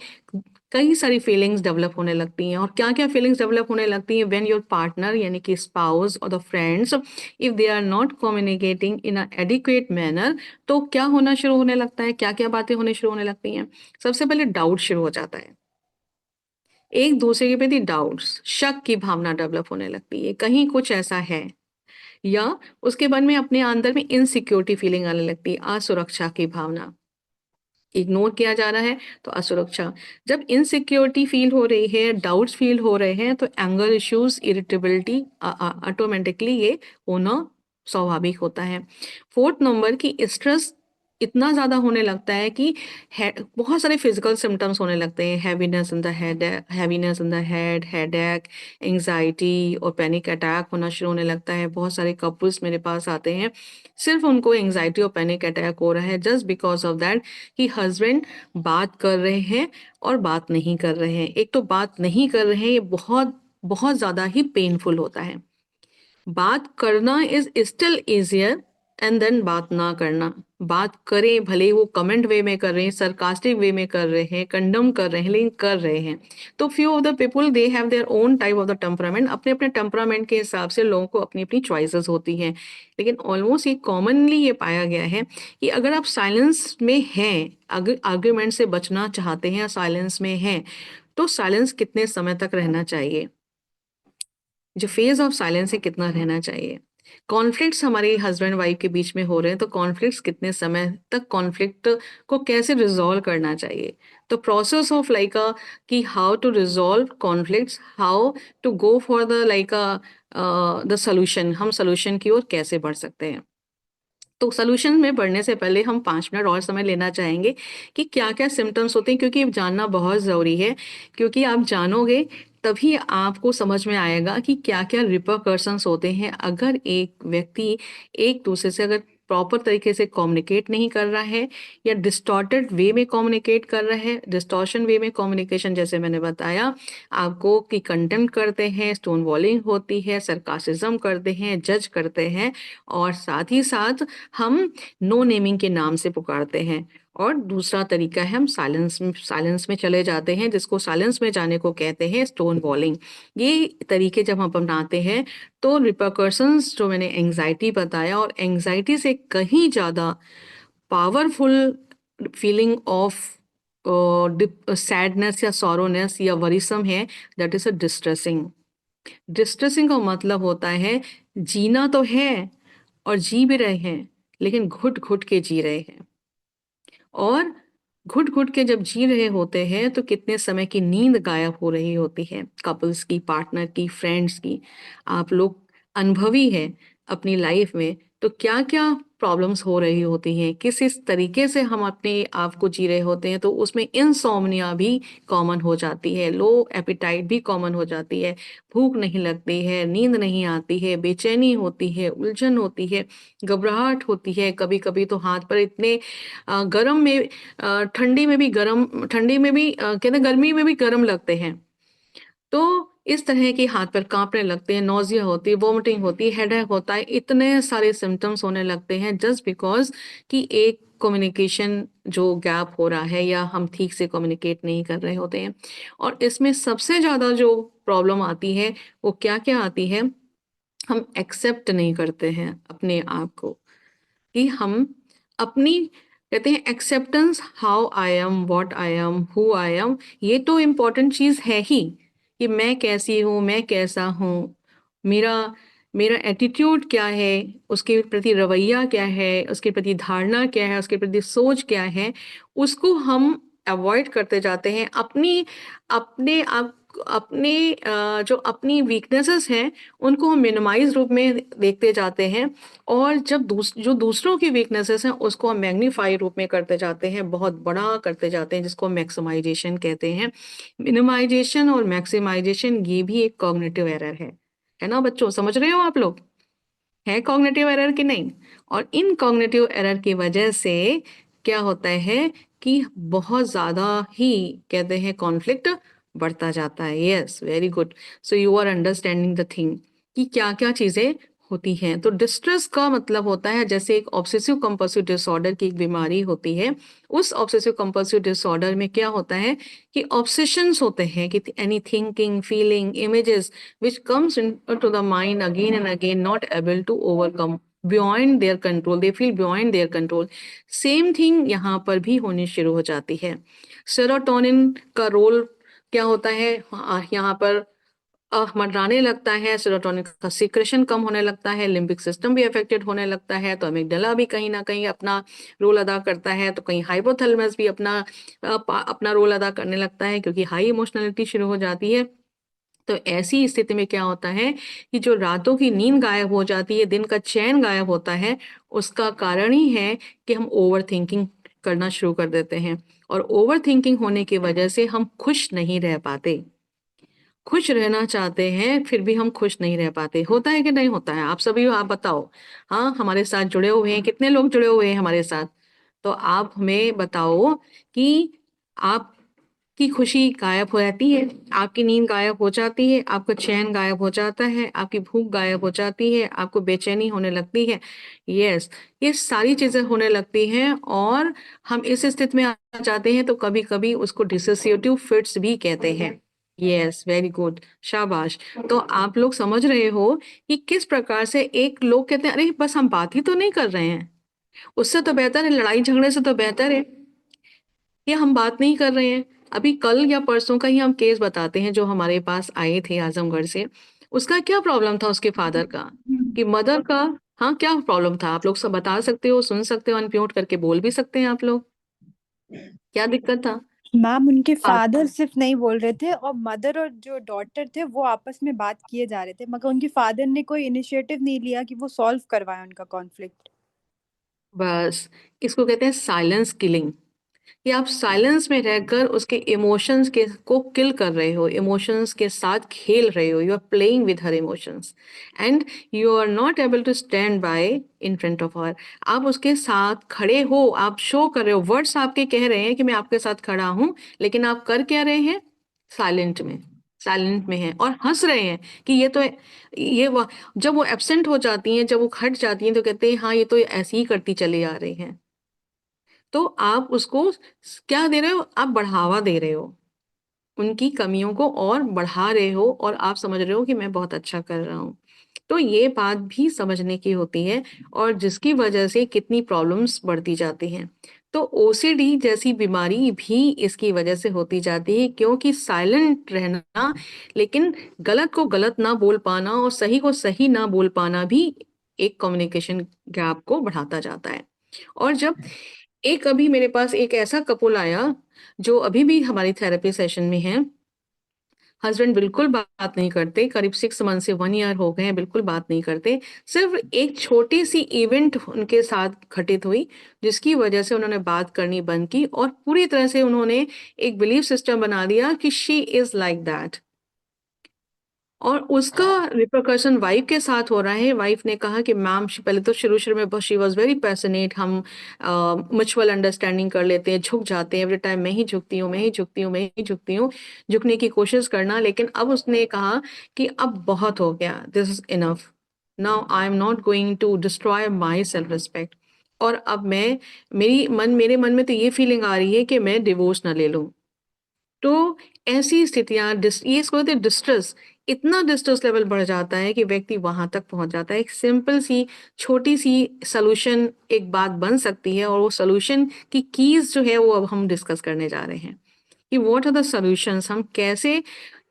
कई सारी फीलिंग्स डेवलप होने लगती हैं, और क्या क्या फीलिंग्स डेवलप होने लगती हैं, व्हेन योर पार्टनर यानी कि स्पाउस और the friends if they are not communicating in a adequate manner, तो क्या होना शुरू होने लगता है, क्या क्या बातें होने शुरू होने लगती हैं। सबसे पहले डाउट शुरू हो जाता है, एक दूसरे के प्रति डाउट्स, शक की भावना डेवलप होने लगती है, कहीं कुछ ऐसा है, या उसके मन में अपने अंदर में इनसिक्योरिटी फीलिंग आने लगती है, असुरक्षा की भावना, इग्नोर किया जा रहा है तो असुरक्षा। जब इनसिक्योरिटी फील हो रही है, डाउट्स फील हो रहे हैं, तो एंगर इश्यूज, इरिटेबिलिटी ऑटोमेटिकली ये होना स्वाभाविक होता है। फोर्थ नंबर की स्ट्रेस इतना ज्यादा होने लगता है कि बहुत सारे फिजिकल सिम्टम्स होने लगते हैं, heaviness in the head, heaviness in the head, headache, anxiety और पैनिक अटैक होना शुरू होने लगता है। बहुत सारे कपल्स मेरे पास आते हैं, सिर्फ उनको एंजाइटी और पैनिक अटैक हो रहा है जस्ट बिकॉज ऑफ दैट कि हस्बैंड बात कर रहे हैं और बात नहीं कर रहे हैं। एक तो बात नहीं कर रहे हैं, ये बहुत बहुत ज्यादा ही पेनफुल होता है। बात करना is still easier and then बात ना करना। बात करें, भले ही वो कमेंट वे में कर रहे हैं, सरकास्टिक वे में कर रहे हैं, कंडम कर रहे हैं, लेकिन कर रहे हैं। तो few of the people they have their own type of the temperament, अपने अपने टेम्परामेंट के हिसाब से लोगों को अपनी अपनी चॉइसेस होती हैं। लेकिन ऑलमोस्ट ये कॉमनली ये पाया गया है कि अगर आप साइलेंस में हैं, आर्ग्यूमेंट से बचना चाहते हैं, साइलेंस में हैं, तो साइलेंस कितने समय तक रहना चाहिए, जो फेज ऑफ साइलेंस है कितना रहना चाहिए। कॉन्फ्लिक्ट्स हमारे हस्बैंड वाइफ के बीच में हो रहे हैं, तो कॉन्फ्लिक्ट्स कितने समय तक कॉन्फ्लिक्ट को कैसे रिजॉल्व करना चाहिए। तो प्रोसेस ऑफ लाइक अ कि how to resolve conflicts, how to go for the like a the solution, हम सोल्यूशन की ओर कैसे बढ़ सकते हैं। तो सोल्यूशन में बढ़ने से पहले हम 5 मिनट और समय लेना चाहेंगे कि क्या क्या सिम्टम्स होते हैं, क्योंकि ये जानना बहुत ज़रूरी है। क्योंकि आप जानोगे तभी आपको समझ में आएगा कि क्या क्या रिपरकशंस होते हैं अगर एक व्यक्ति एक दूसरे से अगर प्रॉपर तरीके से कम्युनिकेट नहीं कर रहा है या डिस्टॉर्टेड वे में कम्युनिकेट कर रहा है। डिस्टॉर्शन वे में कम्युनिकेशन जैसे मैंने बताया आपको कि कंटेम्प्ट करते हैं, स्टोन वॉलिंग होती है, सरकासिज्म करते हैं, जज करते हैं, और साथ ही साथ हम नो नेमिंग के नाम से पुकारते हैं। और दूसरा तरीका है हम साइलेंस में चले जाते हैं, जिसको साइलेंस में जाने को कहते हैं स्टोन वॉलिंग। ये तरीके जब हम अपनाते हैं तो रिपरकशंस जो मैंने एंजाइटी बताया, और एंजाइटी से कहीं ज़्यादा पावरफुल फीलिंग ऑफ सैडनेस या सॉरोनेस या वरीसम है, that is a distressing. Distressing का मतलब होता है जीना तो है और जी भी रहे हैं, लेकिन घुट घुट के जी रहे हैं। और घुट घुट के जब जी रहे होते हैं तो कितने समय की नींद गायब हो रही होती है, कपल्स की, पार्टनर की, फ्रेंड्स की। आप लोग अनुभवी हैं अपनी लाइफ में, तो क्या क्या प्रॉब्लम्स हो रही होती हैं, किस इस तरीके से हम अपने आप को जी रहे होते हैं। तो उसमें इंसोम्निया भी कॉमन हो जाती है, लो एपिटाइट भी कॉमन हो जाती है, भूख नहीं लगती है, नींद नहीं आती है, बेचैनी होती है, उलझन होती है, घबराहट होती है। कभी कभी तो हाथ पर इतने गर्म में ठंडी में भी गर्म, ठंडी में भी कहते हैं गर्मी में भी गर्म लगते हैं। तो इस तरह के हाथ पैर कांपने लगते हैं, नौजिया होती है, वोमिटिंग होती है, हेडेक होता है, इतने सारे सिम्टम्स होने लगते हैं जस्ट बिकॉज कि एक कम्युनिकेशन जो गैप हो रहा है या हम ठीक से कम्युनिकेट नहीं कर रहे होते हैं। और इसमें सबसे ज़्यादा जो प्रॉब्लम आती है वो क्या क्या आती है, हम एक्सेप्ट नहीं करते हैं अपने आप को, कि हम अपनी कहते हैं acceptance, how I am, what I am, who I am. ये तो इम्पोर्टेंट चीज है ही कि मैं कैसी हूँ, मैं कैसा हूँ, मेरा मेरा एटीट्यूड क्या है, उसके प्रति रवैया क्या है, उसके प्रति धारणा क्या है, उसके प्रति सोच क्या है, उसको हम अवॉइड करते जाते हैं। अपनी अपने आप अपने जो अपनी वीकनेसेस हैं उनको हम मिनिमाइज रूप में देखते जाते हैं, और जब जो दूसरों की वीकनेसेस हैं उसको हम मैग्नीफाई रूप में करते जाते हैं, बहुत बड़ा करते जाते हैं, जिसको मैक्सिमाइजेशन कहते हैं। मिनिमाइजेशन और मैक्सिमाइजेशन ये भी एक कॉग्निटिव एरर है ना बच्चों, समझ रहे हो आप लोग, है कॉग्निटिव एरर कि नहीं। और इन कॉग्निटिव एरर की वजह से क्या होता है कि बहुत ज्यादा ही कहते हैं कॉन्फ्लिक्ट बढ़ता जाता है। Yes, very good. So you are understanding the thing कि क्या क्या चीजें होती हैं। तो डिस्ट्रेस का मतलब होता है जैसे एक ऑब्सेसिव कंपल्सिव डिसऑर्डर की एक बीमारी होती है, उस ऑब्सेसिव कंपल्सिव डिसऑर्डर में क्या होता है कि ऑब्सेशंस होते हैं, कि any thinking, feeling, images which comes into the mind again and again, not able to overcome, beyond their control, they feel beyond their control। Same thing यहाँ पर भी होनी शुरू हो जाती है। सेरोटोनिन का रोल क्या होता है, यहाँ पर मंडराने लगता है, सेरोटोनिन का सिक्रेशन कम होने लगता है, लिम्बिक सिस्टम भी अफेक्टेड होने लगता है, तो अमिगडाला भी कहीं ना कहीं अपना रोल अदा करता है, तो कहीं हाइपोथैलेमस भी अपना रोल अदा करने लगता है, क्योंकि हाई इमोशनलिटी शुरू हो जाती है। तो ऐसी स्थिति में क्या होता है कि जो रातों की नींद गायब हो जाती है, दिन का चैन गायब होता है, उसका कारण ही है कि हम ओवर थिंकिंग करना शुरू कर देते हैं। और ओवर थिंकिंग होने की वजह से हम खुश नहीं रह पाते, खुश रहना चाहते हैं फिर भी हम खुश नहीं रह पाते। होता है कि नहीं होता है, आप सभी आप बताओ। हाँ, हमारे साथ जुड़े हुए हैं, कितने लोग जुड़े हुए हैं हमारे साथ। तो आप हमें बताओ कि आपकी खुशी गायब हो जाती है, आपकी नींद गायब हो जाती है, आपका चैन गायब हो जाता है, आपकी भूख गायब हो जाती है, आपको बेचैनी होने लगती है। यस, ये सारी चीजें होने लगती हैं, और हम इस स्थिति में आ जाते हैं, तो कभी कभी उसको डिसोसिएटिव फिट्स भी कहते हैं। यस, वेरी गुड, शाबाश। तो आप लोग समझ रहे हो कि किस प्रकार से एक लोग कहते हैं अरे बस हम बात ही तो नहीं कर रहे हैं, उससे तो बेहतर है, लड़ाई झगड़े से तो बेहतर है ये हम बात नहीं कर रहे हैं। अभी कल या परसों का ही हम केस बताते हैं जो हमारे पास आए थे आजमगढ़ से। उसका क्या प्रॉब्लम था उसके फादर का, कि मदर का, हाँ क्या प्रॉब्लम था? आप लोग सब बता सकते हो, सुन सकते हो, अनम्यूट करके बोल भी सकते हैं आप लोग, क्या दिक्कत था? मैम उनके आप फादर सिर्फ नहीं बोल रहे थे, और मदर और जो डॉटर थे वो आपस में बात किए जा रहे थे, मगर उनके फादर ने कोई इनिशिएटिव नहीं लिया कि वो सॉल्व करवाए उनका कॉन्फ्लिक्ट। बस, इसको कहते हैं साइलेंस किलिंग, कि आप साइलेंस में रहकर उसके इमोशंस के को किल कर रहे हो, इमोशंस के साथ खेल रहे हो, you are playing with her emotions and you are not able to stand by in front of her. आप उसके साथ खड़े हो, आप शो कर रहे हो, वर्ड्स आपके कह रहे हैं कि मैं आपके साथ खड़ा हूं, लेकिन आप कर क्या रहे हैं? साइलेंट में, साइलेंट में हैं और हंस रहे हैं कि ये तो, जब वो एब्सेंट हो जाती हैं, जब वो हट जाती हैं, तो कहते हैं हाँ ये तो ऐसे ही करती चली आ रही हैं। तो आप उसको क्या दे रहे हो? आप बढ़ावा दे रहे हो, उनकी कमियों को और बढ़ा रहे हो, और आप समझ रहे हो कि मैं बहुत अच्छा कर रहा हूँ। तो ये बात भी समझने की होती है, और जिसकी वजह से कितनी प्रॉब्लम्स बढ़ती जाती हैं। तो ओसीडी जैसी बीमारी भी इसकी वजह से होती जाती है, क्योंकि साइलेंट रहना, लेकिन गलत को गलत ना बोल पाना और सही को सही ना बोल पाना भी एक कम्युनिकेशन गैप को बढ़ाता जाता है। और जब एक अभी मेरे पास एक ऐसा कपल आया, जो अभी भी हमारी थेरेपी सेशन में है, हस्बैंड बिल्कुल बात नहीं करते, करीब 6 मंथ से 1 ईयर हो गए हैं, बिल्कुल बात नहीं करते। सिर्फ एक छोटी सी इवेंट उनके साथ घटित हुई, जिसकी वजह से उन्होंने बात करनी बंद की, और पूरी तरह से उन्होंने एक बिलीफ सिस्टम बना दिया कि शी इज लाइक दैट। और उसका रिpercussion वाइफ के साथ हो रहा है। वाइफ ने कहा कि मैम, पहले तो शुरू शुरू में शी वॉज वेरी पैशनेट, हम म्यूचुअल अंडरस्टैंडिंग कर लेते हैं, झुक जाते हैं, एवरी टाइम मैं ही झुकती हूँ, मैं ही झुकती हूँ, मैं ही झुकती हूँ, झुकने की कोशिश करना। लेकिन अब उसने कहा कि अब बहुत हो गया, this is enough, now I am not going to destroy my self respect. और अब मैं, मेरे मन में तो ये फीलिंग आ रही है कि मैं डिवोर्स ना ले लूं। तो ऐसी स्थितियां, ये इसको कहते हैं डिस्ट्रेस। इतना डिस्ट्रेस लेवल बढ़ जाता है कि व्यक्ति वहां तक पहुंच जाता है। एक सिंपल सी छोटी सी सोल्यूशन एक बात बन सकती है, और वो सोल्यूशन की कीज जो है वो अब हम डिस्कस करने जा रहे हैं, कि व्हाट आर द सॉल्यूशंस। हम कैसे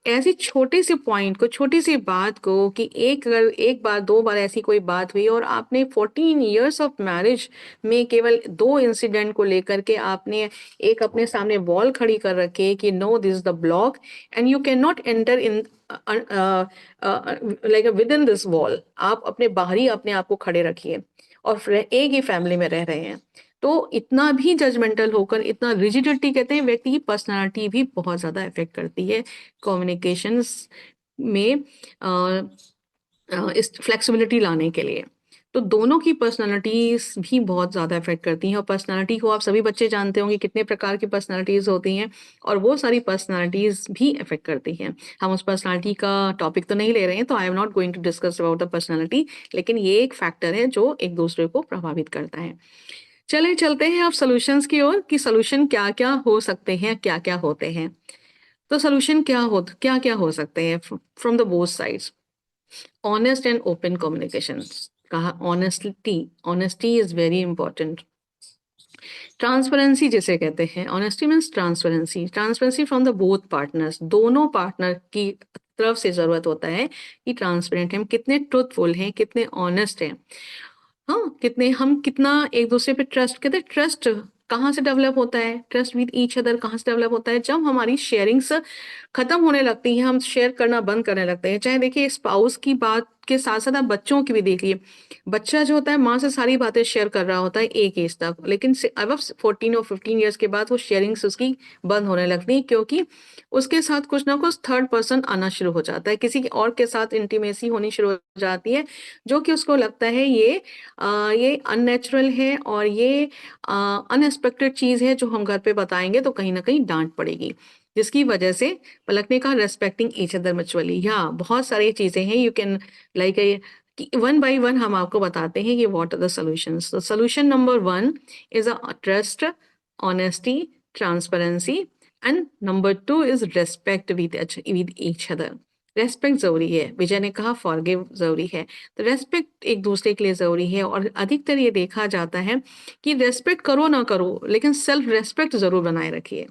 ऐसी छोटी सी पॉइंट को, छोटी सी बात को, कि अगर एक बार दो बार ऐसी कोई बात हुई, और आपने 14 years ऑफ मैरिज में केवल 2 इंसिडेंट को लेकर के आपने एक अपने सामने वॉल खड़ी कर रखी है कि no, this is the block and you can not enter in, like within this wall. आप अपने बाहरी अपने आप को खड़े रखिए, और फिर एक ही फैमिली में रह रहे हैं। तो इतना भी जजमेंटल होकर, इतना रिजिडिटी, कहते हैं व्यक्ति की पर्सनालिटी भी बहुत ज्यादा इफेक्ट करती है कम्युनिकेशंस में, इस फ्लेक्सिबिलिटी लाने के लिए। तो दोनों की पर्सनालिटीज भी बहुत ज्यादा इफेक्ट करती हैं, और पर्सनालिटी को आप सभी बच्चे जानते होंगे कितने प्रकार की पर्सनालिटीज होती हैं, और वो सारी पर्सनालिटीज भी इफेक्ट करती हैं। हम उस पर्सनालिटी का टॉपिक तो नहीं ले रहे हैं, तो I am not going to discuss about the personality, लेकिन ये एक फैक्टर है जो एक दूसरे को प्रभावित करता है। चले चलते हैं अब सॉल्यूशंस की ओर, कि सॉल्यूशन क्या क्या हो सकते हैं, क्या क्या होते हैं। तो सॉल्यूशन क्या क्या हो सकते हैं from the both sides? Honest and open communication. कहा honesty, honesty is very important. Transparency जिसे कहते हैं, honesty means transparency, transparency from the both partners, दोनों पार्टनर की तरफ से जरूरत होता है कि ट्रांसपेरेंट हैं, हम कितने ट्रूथफुल हैं, कितने ऑनेस्ट हैं। हाँ, कितना एक दूसरे पे ट्रस्ट, कहते हैं ट्रस्ट कहाँ से डेवलप होता है, ट्रस्ट विद ईच अदर कहाँ से डेवलप होता है? जब हमारी शेयरिंग्स खत्म होने लगती हैं, हम शेयर करना बंद करने लगते हैं। चाहे देखिए स्पाउस की बात के साथ साथ आप बच्चों की भी देखिए। बच्चा जो होता है माँ से सारी बातें शेयर कर रहा होता है एक एज तक, लेकिन अब 14 और 15 ईयर्स के बाद वो शेयरिंग्स उसकी बंद होने लगती है, क्योंकि उसके साथ कुछ ना कुछ थर्ड पर्सन आना शुरू हो जाता है, किसी और के साथ इंटीमेसी होनी शुरू हो जाती है, जो कि उसको लगता है ये अननेचुरल है, और ये अनएक्सपेक्टेड चीज है, जो हम घर पे बताएंगे तो कहीं ना कहीं डांट पड़ेगी। जिसकी वजह से पलक ने कहा रेस्पेक्टिंग ईच अदर म्यूचुअली, या बहुत सारी चीजें हैं, you can like one by one हम आपको बताते हैं कि व्हाट आर द सॉल्यूशंस। तो solution number 1 is a trust, honesty, transparency, and number 2 is respect with each other. Respect जरूरी है, विजय ने कहा फॉरगिव जरूरी है। तो रेस्पेक्ट एक दूसरे के लिए जरूरी है, और अधिकतर ये देखा जाता है कि रेस्पेक्ट करो ना करो, लेकिन सेल्फ रेस्पेक्ट जरूर बनाए रखिए।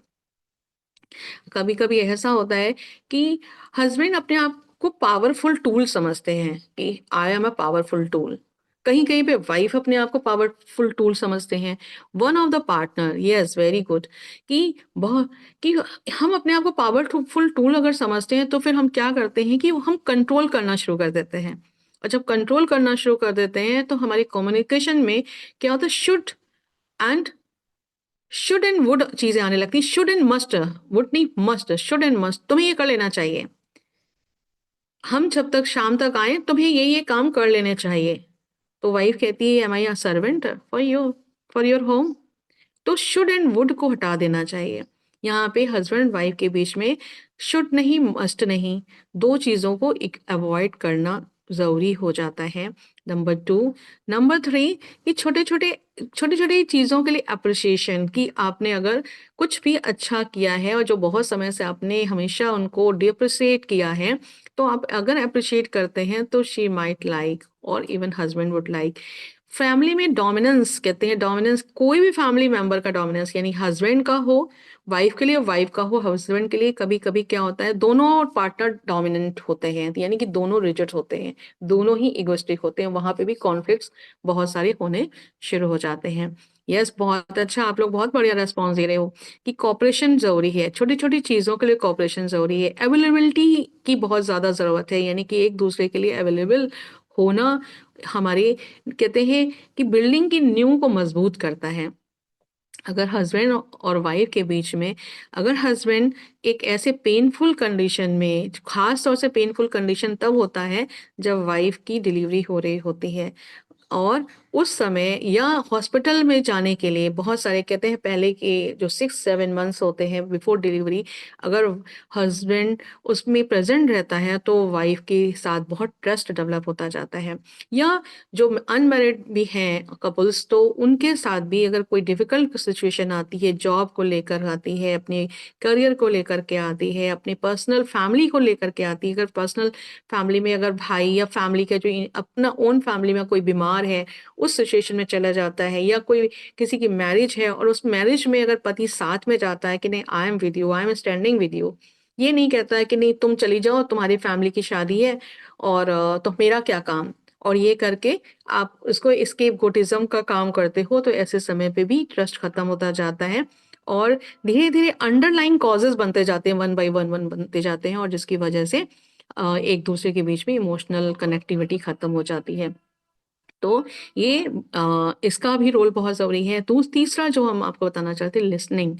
कभी कभी ऐसा होता है कि हस्बैंड अपने आप को पावरफुल टूल समझते हैं कि I am a powerful tool. कहीं कहीं पे वाइफ अपने आप को पावरफुल टूल समझते हैं। One of the partner, yes very good, कि बहुत कि हम अपने आप को पावरफुल टूल अगर समझते हैं तो फिर हम क्या करते हैं कि हम कंट्रोल करना शुरू कर देते हैं। और जब कंट्रोल करना शुरू कर देते हैं तो हमारी कम्युनिकेशन में क्या होता है, एंड शुड एंड वुड चीजें आने लगती हैं। शुड एंड मस्ट, वुड नहीं, मस्ट, शुड एंड मस्ट, तुम्हें ये कर लेना चाहिए, हम जब तक शाम तक आए तुम्हें ये काम कर लेने चाहिए। तो वाइफ कहती है am I a servant for your home. तो शुड एंड वुड को हटा देना चाहिए। यहाँ पे हस्बैंड वाइफ के बीच में शुड नहीं, मस्ट नहीं, दो चीजों को अवॉइड करना जरूरी हो जाता है। नंबर 2, नंबर 3, कि छोटे छोटे चीजों के लिए अप्रिसिएशन, कि आपने अगर कुछ भी अच्छा किया है और जो बहुत समय से आपने हमेशा उनको डिप्रिशिएट किया है, तो आप अगर अप्रिशिएट करते हैं तो शी माइट लाइक, और even husband would like. Family में डोमिनेंस कहते हैं, डोमिनेंस कोई भी फैमिली मेंबर का डोमिनेंस, यानी हस्बैंड का हो वाइफ के लिए, वाइफ का हो हस्बैंड के लिए, कभी कभी क्या होता है दोनों पार्टनर डोमिनेंट होते हैं, यानी कि दोनों रिजिड होते हैं, दोनों ही इगोइस्टिक होते हैं, वहां पे भी कॉन्फ्लिक्ट्स बहुत सारे होने शुरू हो जाते हैं। यस, बहुत अच्छा, आप लोग बहुत बढ़िया रेस्पॉन्स दे रहे हो कि कॉपरेशन जरूरी है, छोटी छोटी चीजों के लिए कॉपरेशन जरूरी है, अवेलेबिलिटी की बहुत ज्यादा जरूरत है, यानी कि एक दूसरे के लिए अवेलेबल होना हमारे कहते हैं कि बिल्डिंग की नींव को मजबूत करता है। अगर हस्बैंड और वाइफ के बीच में, अगर हस्बैंड एक ऐसे पेनफुल कंडीशन में, खास तौर से पेनफुल कंडीशन तब होता है जब वाइफ की डिलीवरी हो रही होती है, और उस समय या हॉस्पिटल में जाने के लिए बहुत सारे कहते हैं पहले के जो 6-7 मंथ्स होते हैं बिफोर डिलीवरी, अगर हस्बैंड उसमें प्रेजेंट रहता है तो वाइफ के साथ बहुत ट्रस्ट डेवलप होता जाता है। या जो अनमैरिड भी हैं कपल्स, तो उनके साथ भी अगर कोई डिफिकल्ट सिचुएशन आती है, जॉब को लेकर आती है, अपने करियर को लेकर के आती है, अपनी पर्सनल फैमिली को लेकर के आती है, अगर पर्सनल फैमिली में अगर भाई या फैमिली का जो अपना ओन फैमिली में कोई बीमार है, उस सिचुएशन में चला जाता है, या कोई किसी की मैरिज है और उस मैरिज में अगर पति साथ में जाता है कि नहीं I am with you, I am standing with you, ये नहीं कहता है कि नहीं तुम चली जाओ, तुम्हारी फैमिली की शादी है और तो मेरा क्या काम, और ये करके आप उसको एस्केप गोटिज्म का काम करते हो, तो ऐसे समय पे भी ट्रस्ट खत्म होता जाता है और धीरे धीरे अंडरलाइन कॉजेज बनते जाते हैं, वन बाय वन बनते जाते हैं, और जिसकी वजह से एक दूसरे के बीच में इमोशनल कनेक्टिविटी खत्म हो जाती है। तो ये इसका भी रोल बहुत जरूरी है। तीसरा जो हम आपको बताना चाहते हैं, लिसनिंग,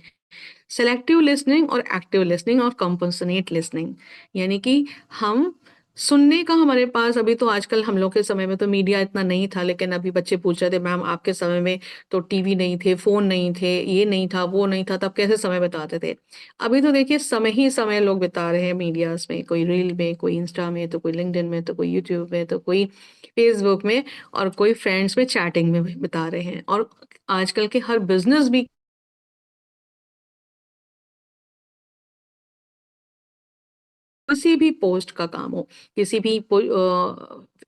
सेलेक्टिव लिसनिंग और एक्टिव लिसनिंग और कंपनसेट लिसनिंग, यानी कि हम सुनने का, हमारे पास अभी तो आजकल हम लोग के समय में तो मीडिया इतना नहीं था, लेकिन अभी बच्चे पूछ रहे थे मैम आपके समय में तो टीवी नहीं थे, फोन नहीं थे, ये नहीं था, वो नहीं था, तब कैसे समय बिताते थे। अभी तो देखिए समय ही समय लोग बिता रहे हैं मीडियाज में, कोई रील में, कोई इंस्टा में, तो कोई लिंक्डइन में, तो कोई यूट्यूब में, तो कोई फेसबुक में, और कोई फ्रेंड्स में चैटिंग में बिता रहे हैं। और आजकल के हर बिजनेस भी किसी भी पोस्ट का काम हो, किसी भी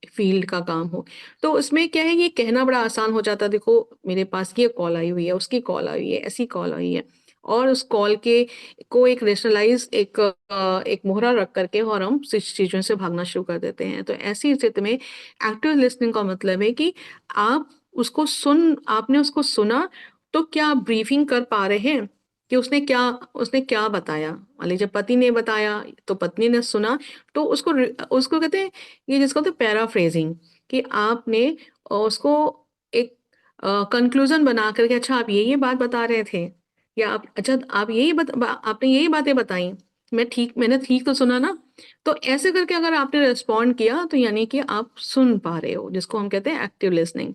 फील्ड का काम हो, तो उसमें क्या है, ये कहना बड़ा आसान हो जाता है, देखो मेरे पास ये कॉल आई हुई है, उसकी कॉल आई हुई है, ऐसी कॉल आई है, और उस कॉल के को एक रेशनलाइज, एक मोहरा रख करके और हम चीजों से भागना शुरू कर देते हैं। तो ऐसी स्थिति में एक्टिव लिसनिंग का मतलब है कि आप आपने उसको सुना, तो क्या आप ब्रीफिंग कर पा रहे हैं कि उसने क्या बताया। मान लीजिए पति ने बताया तो पत्नी ने सुना, तो उसको कहते हैं, ये जिसको कहते हैं पैराफ्रेजिंग, कि आपने उसको एक कंक्लूजन बना करके, अच्छा आप ये बात बता रहे थे, या आप अच्छा आप आपने यही बातें बताई, मैंने ठीक तो सुना ना। तो ऐसे करके अगर आपने रिस्पॉन्ड किया तो यानी कि आप सुन पा रहे हो, जिसको हम कहते हैं एक्टिव लिसनिंग।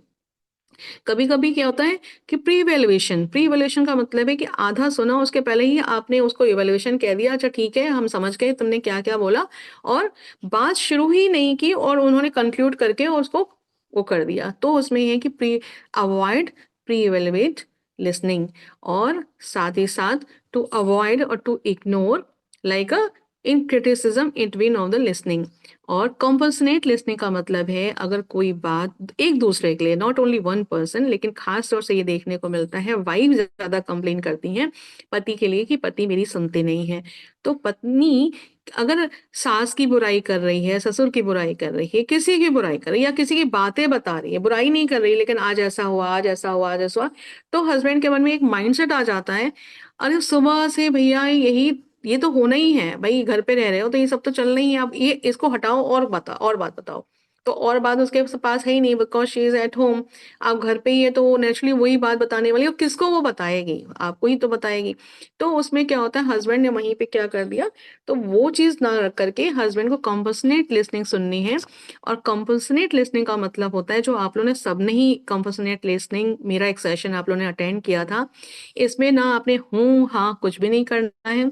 कभी कभी क्या होता है कि प्री इवेल्युएशन का मतलब है कि आधा सुना, उसके पहले ही आपने उसको इवेल्युएशन कह दिया, अच्छा ठीक है हम समझ गए तुमने क्या क्या बोला, और बात शुरू ही नहीं की और उन्होंने कंक्लूड करके उसको वो कर दिया। तो उसमें ये है कि अवॉइड प्री इवेल्युएट लिसनिंग, और साथ ही साथ टू अवॉइड और to ignore like a in criticism it mean of the listening. और कॉम्पल्सनेट लिसनिंग का मतलब है अगर कोई बात एक दूसरे के लिए, नॉट ओनली वन पर्सन, लेकिन खास तौर से ये देखने को मिलता है वाइफ ज्यादा कंप्लेन करती हैं पति के लिए कि पति मेरी सुनते नहीं है। तो पत्नी अगर सास की बुराई कर रही है, ससुर की बुराई कर रही है, किसी की बुराई कर रही है या किसी की बातें बता रही है, बुराई नहीं कर रही लेकिन आज ऐसा हुआ, आज ऐसा हुआ, आज ऐसा हुआ, तो हस्बैंड के मन में एक माइंडसेट आ जाता है, अरे सुबह से भैया यही, ये तो होना ही है भाई, घर पे रह रहे हो तो ये सब तो चलना ही है, अब ये इसको हटाओ और बता और बात बताओ। तो और बात उसके पास है ही नहीं, because she is at home, आप घर पे ही है तो नेचुरली वही बात बताने वाली, और किसको वो बताएगी, आपको ही तो बताएगी। तो उसमें क्या होता है, हस्बैंड ने वहीं पे क्या कर दिया, तो वो चीज ना रख करके हस्बैंड को कंपल्सनेट लिसनिंग सुननी है। और कंपल्सनेट लिसनिंग का मतलब होता है, जो आप लोगों ने सबने ही कंपल्सनेट लिसनिंग, मेरा एक सेशन आप लोगों ने अटेंड किया था, इसमें ना आपने हूँ हाँ कुछ भी नहीं करना है,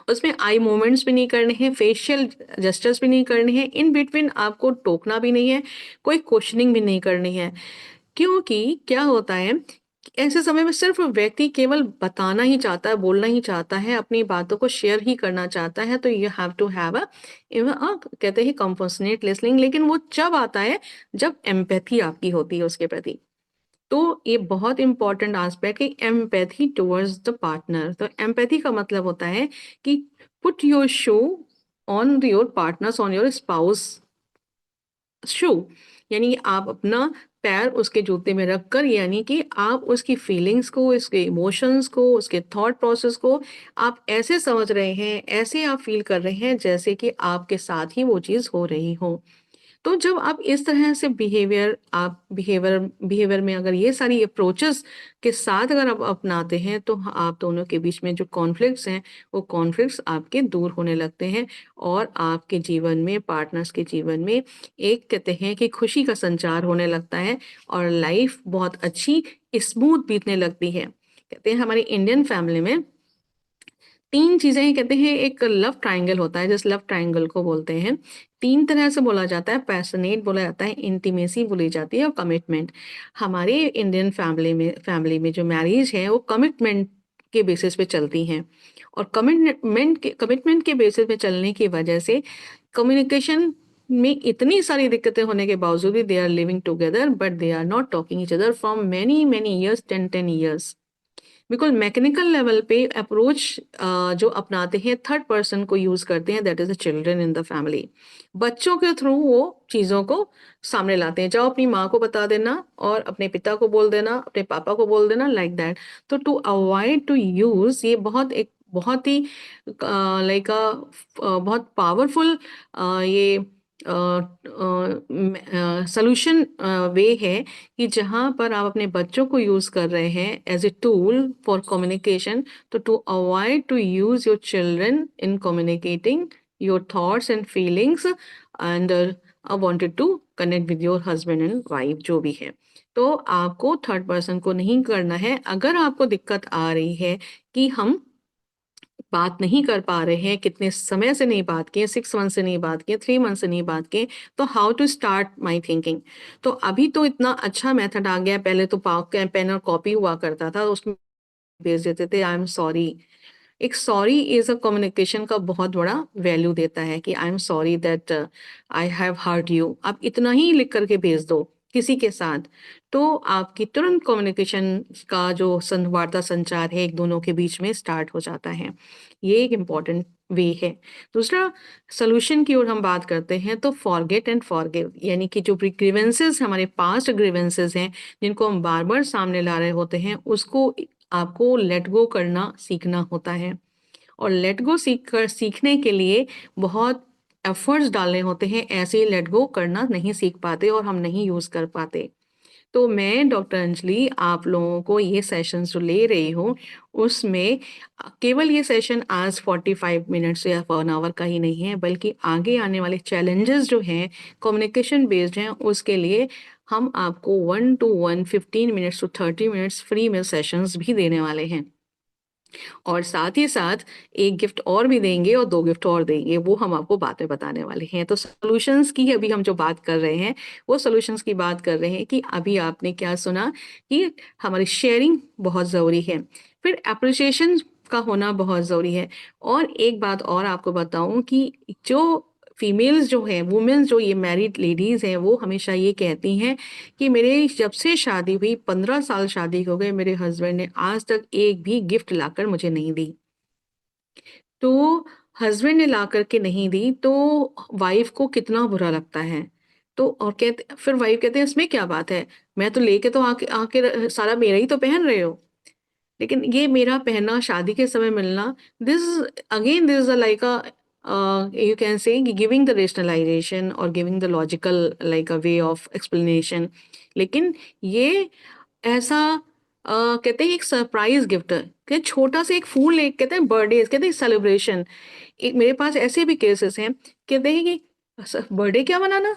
उसमें आई मूवमेंट्स भी नहीं करने हैं, फेशियल जेस्चर्स भी नहीं करने हैं, इन बिटवीन आपको टोकना भी नहीं है, कोई क्वेश्चनिंग भी नहीं करनी है। क्योंकि क्या होता है, ऐसे समय में सिर्फ व्यक्ति केवल बताना ही चाहता है, बोलना ही चाहता है, अपनी बातों को शेयर ही करना चाहता है, तो you have to have a कहते हैं कंपैशनेट लिसनिंग। लेकिन वो जब आता है जब एम्पैथी आपकी होती है उसके प्रति। तो ये बहुत इंपॉर्टेंट एस्पेक्ट है, एम्पैथी टुवर्ड्स द पार्टनर। तो एम्पैथी का मतलब होता है कि put your shoe on your partner's, on your spouse shoe, यानी आप अपना पैर उसके जूते में रखकर, यानी कि आप उसकी फीलिंग्स को, उसके इमोशंस को, उसके थॉट प्रोसेस को आप ऐसे समझ रहे हैं, ऐसे आप फील कर रहे हैं जैसे कि आपके साथ ही वो चीज हो रही हो। तो जब आप इस तरह से बिहेवियर में अगर ये सारी अप्रोचेस के साथ अगर आप अपनाते हैं, तो आप दोनों के बीच में जो कॉन्फ्लिक्ट्स हैं, वो कॉन्फ्लिक्ट्स आपके दूर होने लगते हैं, और आपके जीवन में, पार्टनर्स के जीवन में एक कहते हैं कि खुशी का संचार होने लगता है, और लाइफ बहुत अच्छी स्मूथ बीतने लगती है। कहते हैं हमारी इंडियन फैमिली में तीन चीजें ही कहते हैं, एक लव ट्रायंगल होता है, जिस लव ट्रायंगल को बोलते हैं, तीन तरह से बोला जाता है, पैशनेट बोला जाता है, इंटीमेसी बोली जाती है, और कमिटमेंट। हमारे इंडियन फैमिली में जो मैरिज है वो कमिटमेंट के बेसिस पे चलती हैं, और कमिटमेंट के बेसिस पे चलने की वजह से कम्युनिकेशन में इतनी सारी दिक्कतें होने के बावजूद भी they are living together, but they are not talking each other from many many years, 10 10 years. Because mechanical level पे अप्रोच जो अपनाते हैं, थर्ड पर्सन को यूज करते हैं, that is the children in the family. बच्चों के थ्रू वो चीजों को सामने लाते हैं, जाओ अपनी माँ को बता देना, और अपने पिता को बोल देना, अपने पापा को बोल देना, लाइक दैट। तो टू अवॉइड टू यूज, ये बहुत ही लाइक बहुत पावरफुल ये सोल्यूशन वे है, कि जहां पर आप अपने बच्चों को यूज कर रहे हैं as a tool for communication, तो to avoid to use your children in communicating your thoughts and feelings, and wanted to connect with your husband and wife जो भी है। तो आपको थर्ड पर्सन को नहीं करना है। अगर आपको दिक्कत आ रही है कि हम बात नहीं कर पा रहे हैं, कितने समय से नहीं बात किए, 6 मंथ से नहीं बात किए, 3 मंथ से नहीं बात किए, तो how to start my thinking. तो अभी तो इतना अच्छा मेथड आ गया, पहले तो पेन और कॉपी हुआ करता था, उसमें भेज देते थे आई एम सॉरी। एक सॉरी इज अ कम्युनिकेशन का बहुत बड़ा वैल्यू देता है, कि I am sorry that I have hurt you. आप इतना ही लिख करके भेज दो किसी के साथ, तो आपकी तुरंत कम्युनिकेशन का जो वार्ता संचार है एक दोनों के बीच में स्टार्ट हो जाता है। ये एक इम्पॉर्टेंट वे है। दूसरा, सोल्यूशन की ओर हम बात करते हैं, तो फॉरगेट एंड फॉरगिव, यानी कि जो ग्रीवेंसेस, हमारे पास्ट ग्रीवेंसेस हैं, जिनको हम बार बार सामने ला रहे होते हैं, उसको आपको लेट गो करना सीखना होता है। और लेट गो सीखने के लिए बहुत एफर्ट्स डालने होते हैं, ऐसे ही लेट गो करना नहीं सीख पाते और हम नहीं यूज कर पाते। तो मैं डॉक्टर अंजलि आप लोगों को ये सेशन जो ले रही हूँ, उसमें केवल ये सेशन आज 45 मिनट्स या 1 आवर का ही नहीं है, बल्कि आगे आने वाले चैलेंजेस जो हैं कम्युनिकेशन बेस्ड हैं, उसके लिए हम आपको 1 to 1 15 minutes to 30 minutes free में सेशंस भी देने वाले हैं। और साथ ही साथ एक गिफ्ट और भी देंगे, और 2 गिफ्ट और देंगे, वो हम आपको बाद में बताने वाले हैं। तो सॉल्यूशंस की अभी हम जो बात कर रहे हैं, वो सॉल्यूशंस की बात कर रहे हैं, कि अभी आपने क्या सुना कि हमारी शेयरिंग बहुत ज़रूरी है। फिर अप्रिसिएशन का होना बहुत ज़रूरी है। और एक बात और आपको बताऊँ कि जो फीमेल्स जो हैं, वुमेन्स जो ये मैरिड लेडीज़ हैं, वो हमेशा ये कहती हैं कि मेरे जब से शादी हुई 15 साल शादी हो गए, मेरे हस्बैंड ने आज तक एक भी गिफ्ट लाकर मुझे नहीं दी। तो हस्बैंड ने ला कर के नहीं दी तो वाइफ को कितना बुरा लगता है। तो और कहते फिर वाइफ कहते हैं इसमें क्या बात है? मैं तो लेके तो आके आके सारा मेरा ही तो पहन रहे हो। लेकिन ये मेरा पहनना शादी के समय मिलना this again this is like a you can say giving the rationalization और giving the logical like a way of explanation. लेकिन ये ऐसा कहते हैं एक सरप्राइज गिफ्ट है कि छोटा सा एक फूल एक कहते हैं बर्थडे कहते हैं सेलिब्रेशन। एक मेरे पास ऐसे भी केसेस हैं कहते हैं कि बर्थडे क्या मनाना,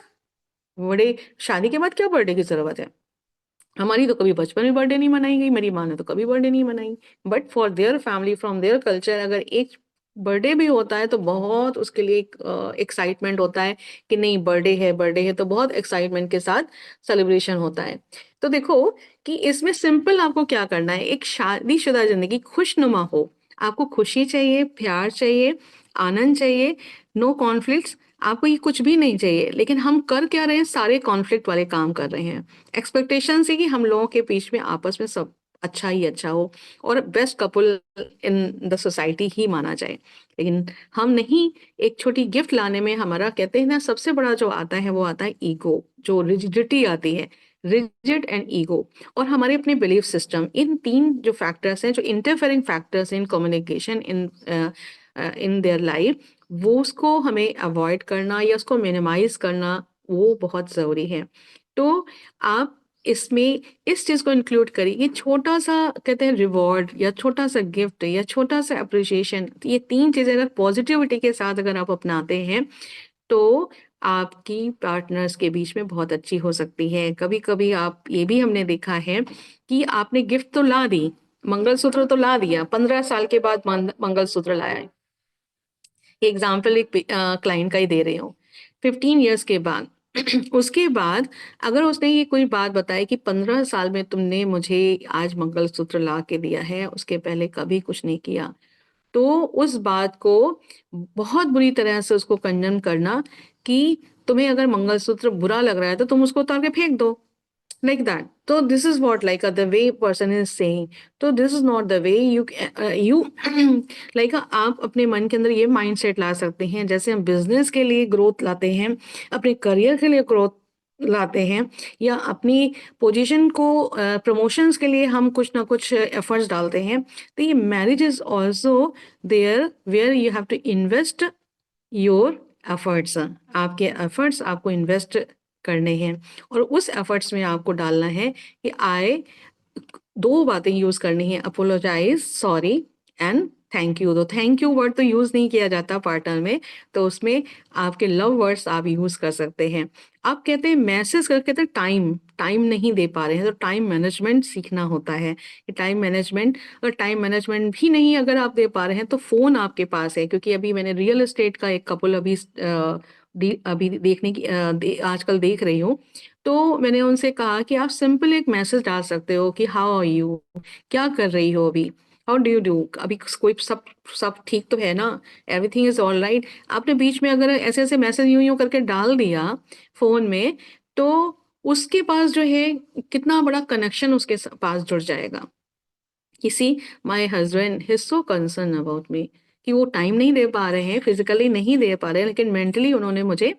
बर्थडे शादी के बाद क्या बर्थडे की जरूरत है। हमारी तो कभी बचपन में बर्थडे नहीं मनाई गई, मेरी माँ ने तो कभी बर्थडे नहीं मनाई। But for their family from their culture अगर एक बर्थडे भी होता है तो बहुत उसके लिए एक एक्साइटमेंट होता है कि नहीं बर्थडे है तो बहुत एक्साइटमेंट के साथ सेलिब्रेशन होता है। तो देखो कि इसमें सिंपल आपको क्या करना है, एक शादीशुदा जिंदगी खुशनुमा हो। आपको खुशी चाहिए, प्यार चाहिए, आनंद चाहिए, नो कॉन्फ्लिक्ट्स। आपको ये कुछ भी नहीं चाहिए, लेकिन हम कर क्या रहे हैं, सारे कॉन्फ्लिक्ट वाले काम कर रहे हैं। एक्सपेक्टेशन से कि हम लोगों के बीच में आपस में सब अच्छा ही अच्छा हो और best couple in the society ही माना जाए। लेकिन हम नहीं, एक छोटी गिफ्ट लाने में हमारा कहते हैं ना सबसे बड़ा जो आता है वो आता है ईगो, जो रिजिडिटी आती है, रिजिड एंड ईगो। और हमारे अपने बिलीफ सिस्टम, इन तीन जो फैक्टर्स हैं जो interfering factors in communication in their life, वो उसको हमें अवॉइड करना या उसको मिनिमाइज करना वो बहुत ज़रूरी है। तो आप इसमें इस चीज़ को इंक्लूड करिए कि छोटा सा कहते हैं रिवॉर्ड या छोटा सा गिफ्ट या छोटा सा अप्रिसिएशन, ये तीन चीज़ें अगर पॉजिटिविटी के साथ अगर आप अपनाते हैं तो आपकी पार्टनर्स के बीच में बहुत अच्छी हो सकती है। कभी-कभी आप ये भी हमने देखा है कि आपने गिफ्ट तो ला दी, मंगलसूत्र तो ला दिया, 15 साल के बाद मंगलसूत्र लाया है। एग्जाम्पल एक क्लाइंट का ही दे रही हूँ। 15 इयर्स के बाद उसके बाद अगर उसने ये कोई बात बताई कि 15 साल में तुमने मुझे आज मंगलसूत्र ला के दिया है, उसके पहले कभी कुछ नहीं किया, तो उस बात को बहुत बुरी तरह से उसको कंडेम करना कि तुम्हें अगर मंगलसूत्र बुरा लग रहा है तो तुम उसको उतार के फेंक दो, like that. So this is what like the way person is saying. So this is not the way you like आप अपने मन के अंदर ये माइंडसेट ला सकते हैं, जैसे हम बिजनेस के लिए ग्रोथ लाते हैं, अपने करियर के लिए ग्रोथ लाते हैं, या अपनी पोजीशन को प्रमोशंस के लिए हम कुछ ना कुछ एफर्ट्स डालते हैं। तो ये marriage is also there where you have to invest your efforts. आपके एफर्ट्स आपको इन्वेस्ट करने हैं और उस एफर्ट्स में आपको डालना है कि आई दो बातें यूज करनी है, apologise, sorry and thank you. तो थैंक यू वर्ड तो यूज नहीं किया जाता पार्टनर में, तो उसमें आपके लव वर्ड्स आप यूज कर सकते हैं। आप कहते हैं मैसेज कर, कहते हैं टाइम टाइम नहीं दे पा रहे हैं, तो टाइम मैनेजमेंट सीखना होता है कि टाइम मैनेजमेंट, और टाइम मैनेजमेंट भी नहीं अगर आप दे पा रहे हैं तो फोन आपके पास है। क्योंकि अभी मैंने रियल एस्टेट का एक कपल अभी देखने की आजकल देख रही हूँ, तो मैंने उनसे कहा कि आप सिंपल एक मैसेज डाल सकते हो कि हाउ आर यू, क्या कर रही हो अभी, हाउ डू यू डू, अभी कोई सब सब ठीक तो है ना, एवरीथिंग इज ऑल राइट। आपने बीच में अगर ऐसे ऐसे मैसेज यूं यूं करके डाल दिया फोन में, तो उसके पास जो है कितना बड़ा कनेक्शन उसके पास जुड़ जाएगा। किसी my husband he so concern about me कि वो टाइम नहीं दे पा रहे हैं, फिजिकली नहीं दे पा रहे हैं, लेकिन मेंटली उन्होंने मुझे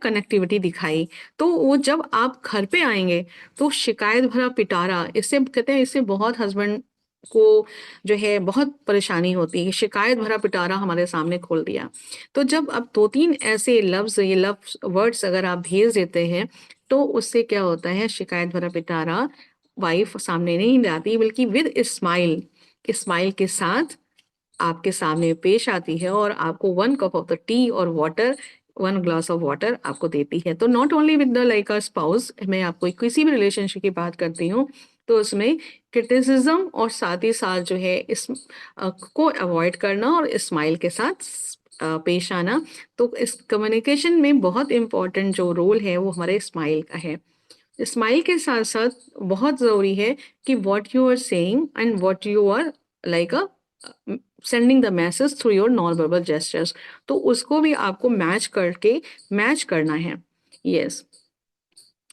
कनेक्टिविटी दिखाई। तो वो जब आप घर पे आएंगे तो शिकायत भरा पिटारा, इससे कहते हैं इससे बहुत हस्बैंड को जो है बहुत परेशानी होती है, शिकायत भरा पिटारा हमारे सामने खोल दिया। तो जब आप दो तीन ऐसे लफ्ज, ये लफ्ज वर्ड्स अगर आप भेज देते हैं तो उससे क्या होता है, शिकायत भरा पिटारा वाइफ सामने नहीं लाती, बल्कि विद स्माइल, स्माइल के साथ आपके सामने पेश आती है और आपको 1 कप ऑफ द टी और वाटर, 1 ग्लास ऑफ वाटर आपको देती है। तो not only with the like a spouse, मैं आपको किसी भी रिलेशनशिप की बात करती हूँ तो उसमें क्रिटिसिज्म और साथ ही साथ जो है इस को अवॉइड करना और स्माइल के साथ पेश आना। तो इस कम्युनिकेशन में बहुत इम्पोर्टेंट जो रोल है वो हमारे स्माइल का है। स्माइल के साथ-साथ बहुत ज़रूरी है कि what you are saying and what you are like sending the message through your non verbal gestures. तो उसको भी आपको मैच करके मैच करना है। यस,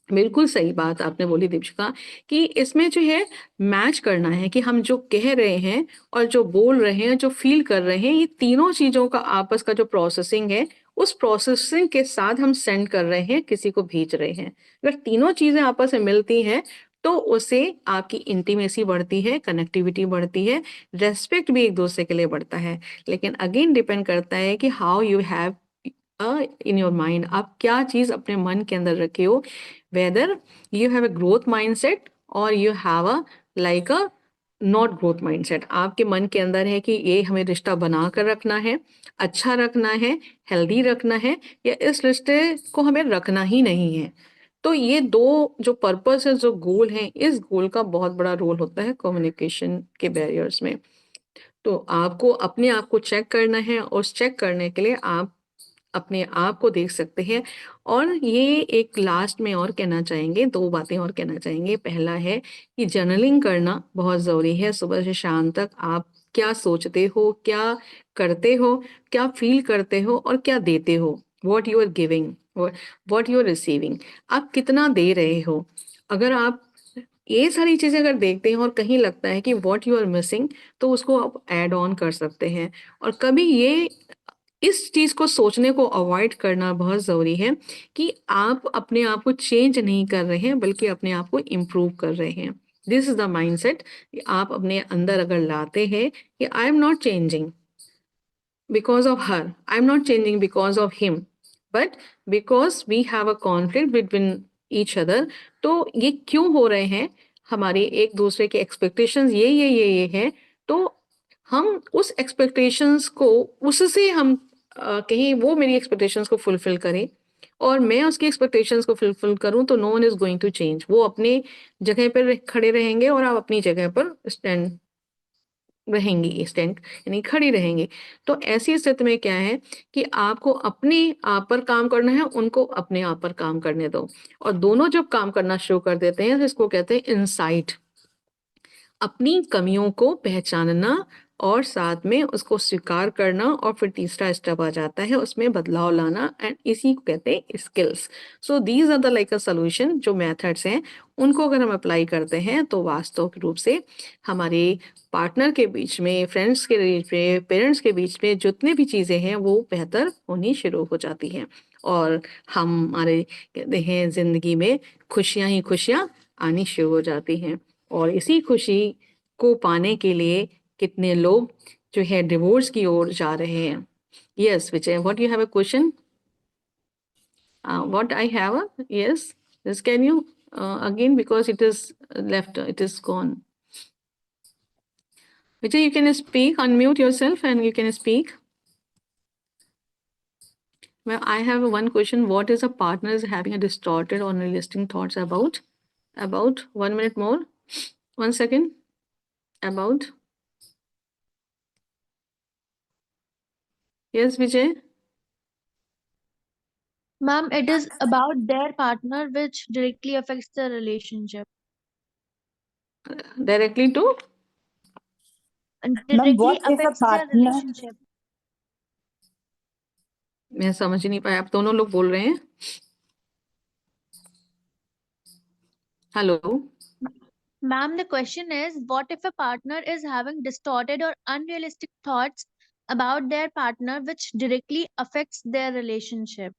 बिल्कुल सही बात आपने बोली दीपिका, कि इसमें जो है मैच करना है कि हम जो कह रहे हैं और जो बोल रहे हैं, जो फील कर रहे हैं, ये तीनों चीजों का आपस का जो प्रोसेसिंग है, उस प्रोसेसिंग के साथ हम सेंड कर रहे हैं, किसी को भेज रहे हैं। अगर तीनों चीजें आपस में मिलती हैं तो उससे आपकी इंटीमेसी बढ़ती है, कनेक्टिविटी बढ़ती है, रेस्पेक्ट भी एक दूसरे के लिए बढ़ता है। लेकिन अगेन डिपेंड करता है कि how you have in your mind, आप क्या चीज अपने मन के अंदर रखे हो, whether you have a growth mindset or you have a like a not growth mindset. आपके मन के अंदर है कि ये हमें रिश्ता बना कर रखना है, अच्छा रखना है, हेल्दी रखना है, या इस रिश्ते को हमें रखना ही नहीं है। तो ये दो जो पर्पस है, जो गोल है, इस गोल का बहुत बड़ा रोल होता है कम्युनिकेशन के बैरियर्स में। तो आपको अपने आप को चेक करना है, और उस चेक करने के लिए आप अपने आप को देख सकते हैं। और ये एक लास्ट में और कहना चाहेंगे, दो बातें और कहना चाहेंगे। पहला है कि जर्नलिंग करना बहुत ज़रूरी है। सुबह से शाम तक आप क्या सोचते हो, क्या करते हो, क्या फील करते हो, और क्या देते हो, what you are giving, what you are receiving, आप कितना दे रहे हो। अगर आप ये सारी चीज़ें अगर देखते हैं और कहीं लगता है कि वॉट यू आर मिसिंग, तो उसको आप ऐड ऑन कर सकते हैं। और कभी ये इस चीज को सोचने को अवॉइड करना बहुत जरूरी है कि आप अपने आप को चेंज नहीं कर रहे हैं, बल्कि अपने आप को इम्प्रूव कर रहे हैं। This is the mindset. आप अपने अंदर अगर लाते हैं कि I am not changing because of her, I'm not changing because of him, but because we have a conflict between each other। तो ये क्यों हो रहे हैं, हमारे एक दूसरे के एक्सपेक्टेशंस ये है। तो हम उस एक्सपेक्टेशंस को, उससे हम कहीं वो मेरी एक्सपेक्टेशंस को फुलफिल करें और मैं उसकी एक्सपेक्टेशंस को फुलफिल करूं, तो no one is going to change. वो अपने जगह पर खड़े रहेंगे और आप अपनी जगह पर स्टैंड रहेंगी, स्टैंड यानी खड़ी रहेंगी। तो ऐसी स्थिति में क्या है कि आपको अपने आप पर काम करना है, उनको अपने आप पर काम करने दो। और दोनों जब काम करना शुरू कर देते हैं तो इसको कहते हैं इनसाइट। अपनी कमियों को पहचानना और साथ में उसको स्वीकार करना, और फिर तीसरा स्टेप आ जाता है उसमें बदलाव लाना, एंड इसी को कहते हैं skills. So these are the like a solution. जो मेथड्स हैं उनको अगर हम अप्लाई करते हैं तो वास्तव रूप से हमारे पार्टनर के बीच में, फ्रेंड्स के बीच में, पेरेंट्स के बीच में जितनी भी चीज़ें हैं वो बेहतर होनी शुरू हो जाती हैं, और हमारे कहते हैं ज़िंदगी में खुशियाँ ही खुशियाँ आनी शुरू हो जाती हैं। और इसी खुशी को पाने के लिए कितने लोग जो है डिवोर्स की ओर जा रहे हैं। Yes Vijay, what you have a question? What I have a, yes, this can you again, because it is left, it is gone. Vijay, you can speak, unmute yourself and you can speak. Well, I have one question. What is a partner is having a distorted or unrealistic thoughts about? About 1 minute more. 1 second. About. Yes, Vijay. Ma'am, it is about their partner which directly affects the relationship. Directly to? And Ma'am, directly what if a affects their partner relationship. मैं समझ ही नहीं पाया, आप दोनों लोग बोल रहे हैं। Hello. Ma'am, the question is, what if a partner is having distorted or unrealistic thoughts about their partner which directly affects their relationship?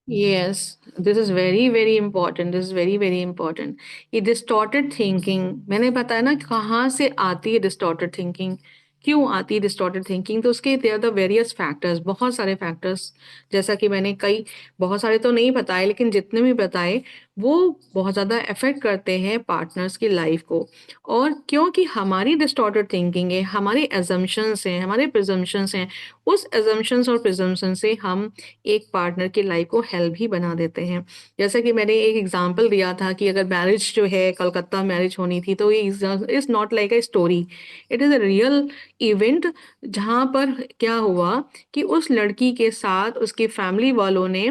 Yes, this is very very important. This is very very important. ये distorted thinking, मैंने बताया ना कहाँ से आती है distorted thinking, क्यों आती है distorted thinking। तो उसके there are the various factors, बहुत सारे factors। जैसा कि मैंने कई, बहुत सारे तो नहीं बताए, लेकिन जितने भी बताए वो बहुत ज़्यादा अफेक्ट करते हैं पार्टनर्स की लाइफ को। और क्योंकि हमारी डिस्टॉर्टेड थिंकिंग है, हमारे एजम्पशंस हैं, हमारे प्रिजम्पशंस हैं, उस एजम्पशंस और प्रिजम्पशन से हम एक पार्टनर की लाइफ को हेल भी बना देते हैं। जैसा कि मैंने एक एग्जांपल दिया था कि अगर मैरिज जो है, कलकत्ता मैरिज होनी थी, तो ये is not like a story, it is a real event. जहाँ पर क्या हुआ कि उस लड़की के साथ उसके फैमिली वालों ने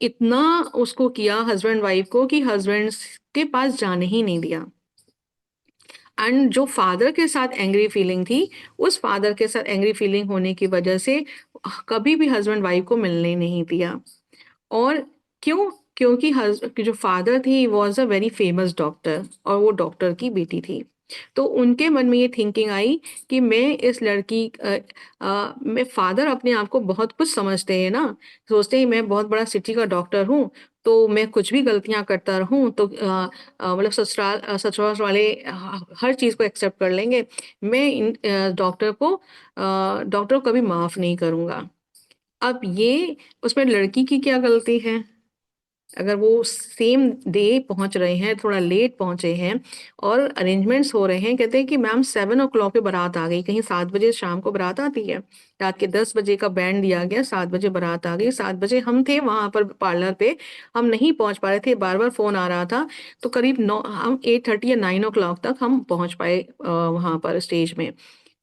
इतना उसको किया, हस्बैंड वाइफ को, कि हस्बैंड के पास जाने ही नहीं दिया। एंड जो फादर के साथ एंग्री फीलिंग थी, उस फादर के साथ एंग्री फीलिंग होने की वजह से कभी भी हस्बैंड वाइफ को मिलने नहीं दिया। और क्यों? क्योंकि कि जो फादर थे was a very famous doctor और वो डॉक्टर की बेटी थी। तो उनके मन में ये थिंकिंग आई कि मैं इस लड़की मैं फादर अपने आप को बहुत कुछ समझते हैं ना, सोचते हैं मैं बहुत बड़ा सिटी का डॉक्टर हूँ, तो मैं कुछ भी गलतियां करता रहूं तो मतलब ससुराल वाले हर चीज को एक्सेप्ट कर लेंगे। मैं इन डॉक्टर को कभी माफ नहीं करूंगा। अब ये उसमें लड़की की क्या गलती है? अगर वो सेम डे पहुंच रहे हैं, थोड़ा लेट पहुंचे हैं और अरेंजमेंट्स हो रहे हैं, कहते हैं कि मैम 7 o'clock पे बारात आ गई, कहीं 7 बजे शाम को बारात आती है, रात के 10 बजे का बैंड दिया गया, 7 बजे बारात आ गई, 7 बजे हम थे वहां पर पार्लर पे, हम नहीं पहुंच पा रहे थे, बार बार फोन आ रहा था, तो करीब 9, हम 8:30 या 9 o'clock तक हम पहुंच पाए वहां पर स्टेज में।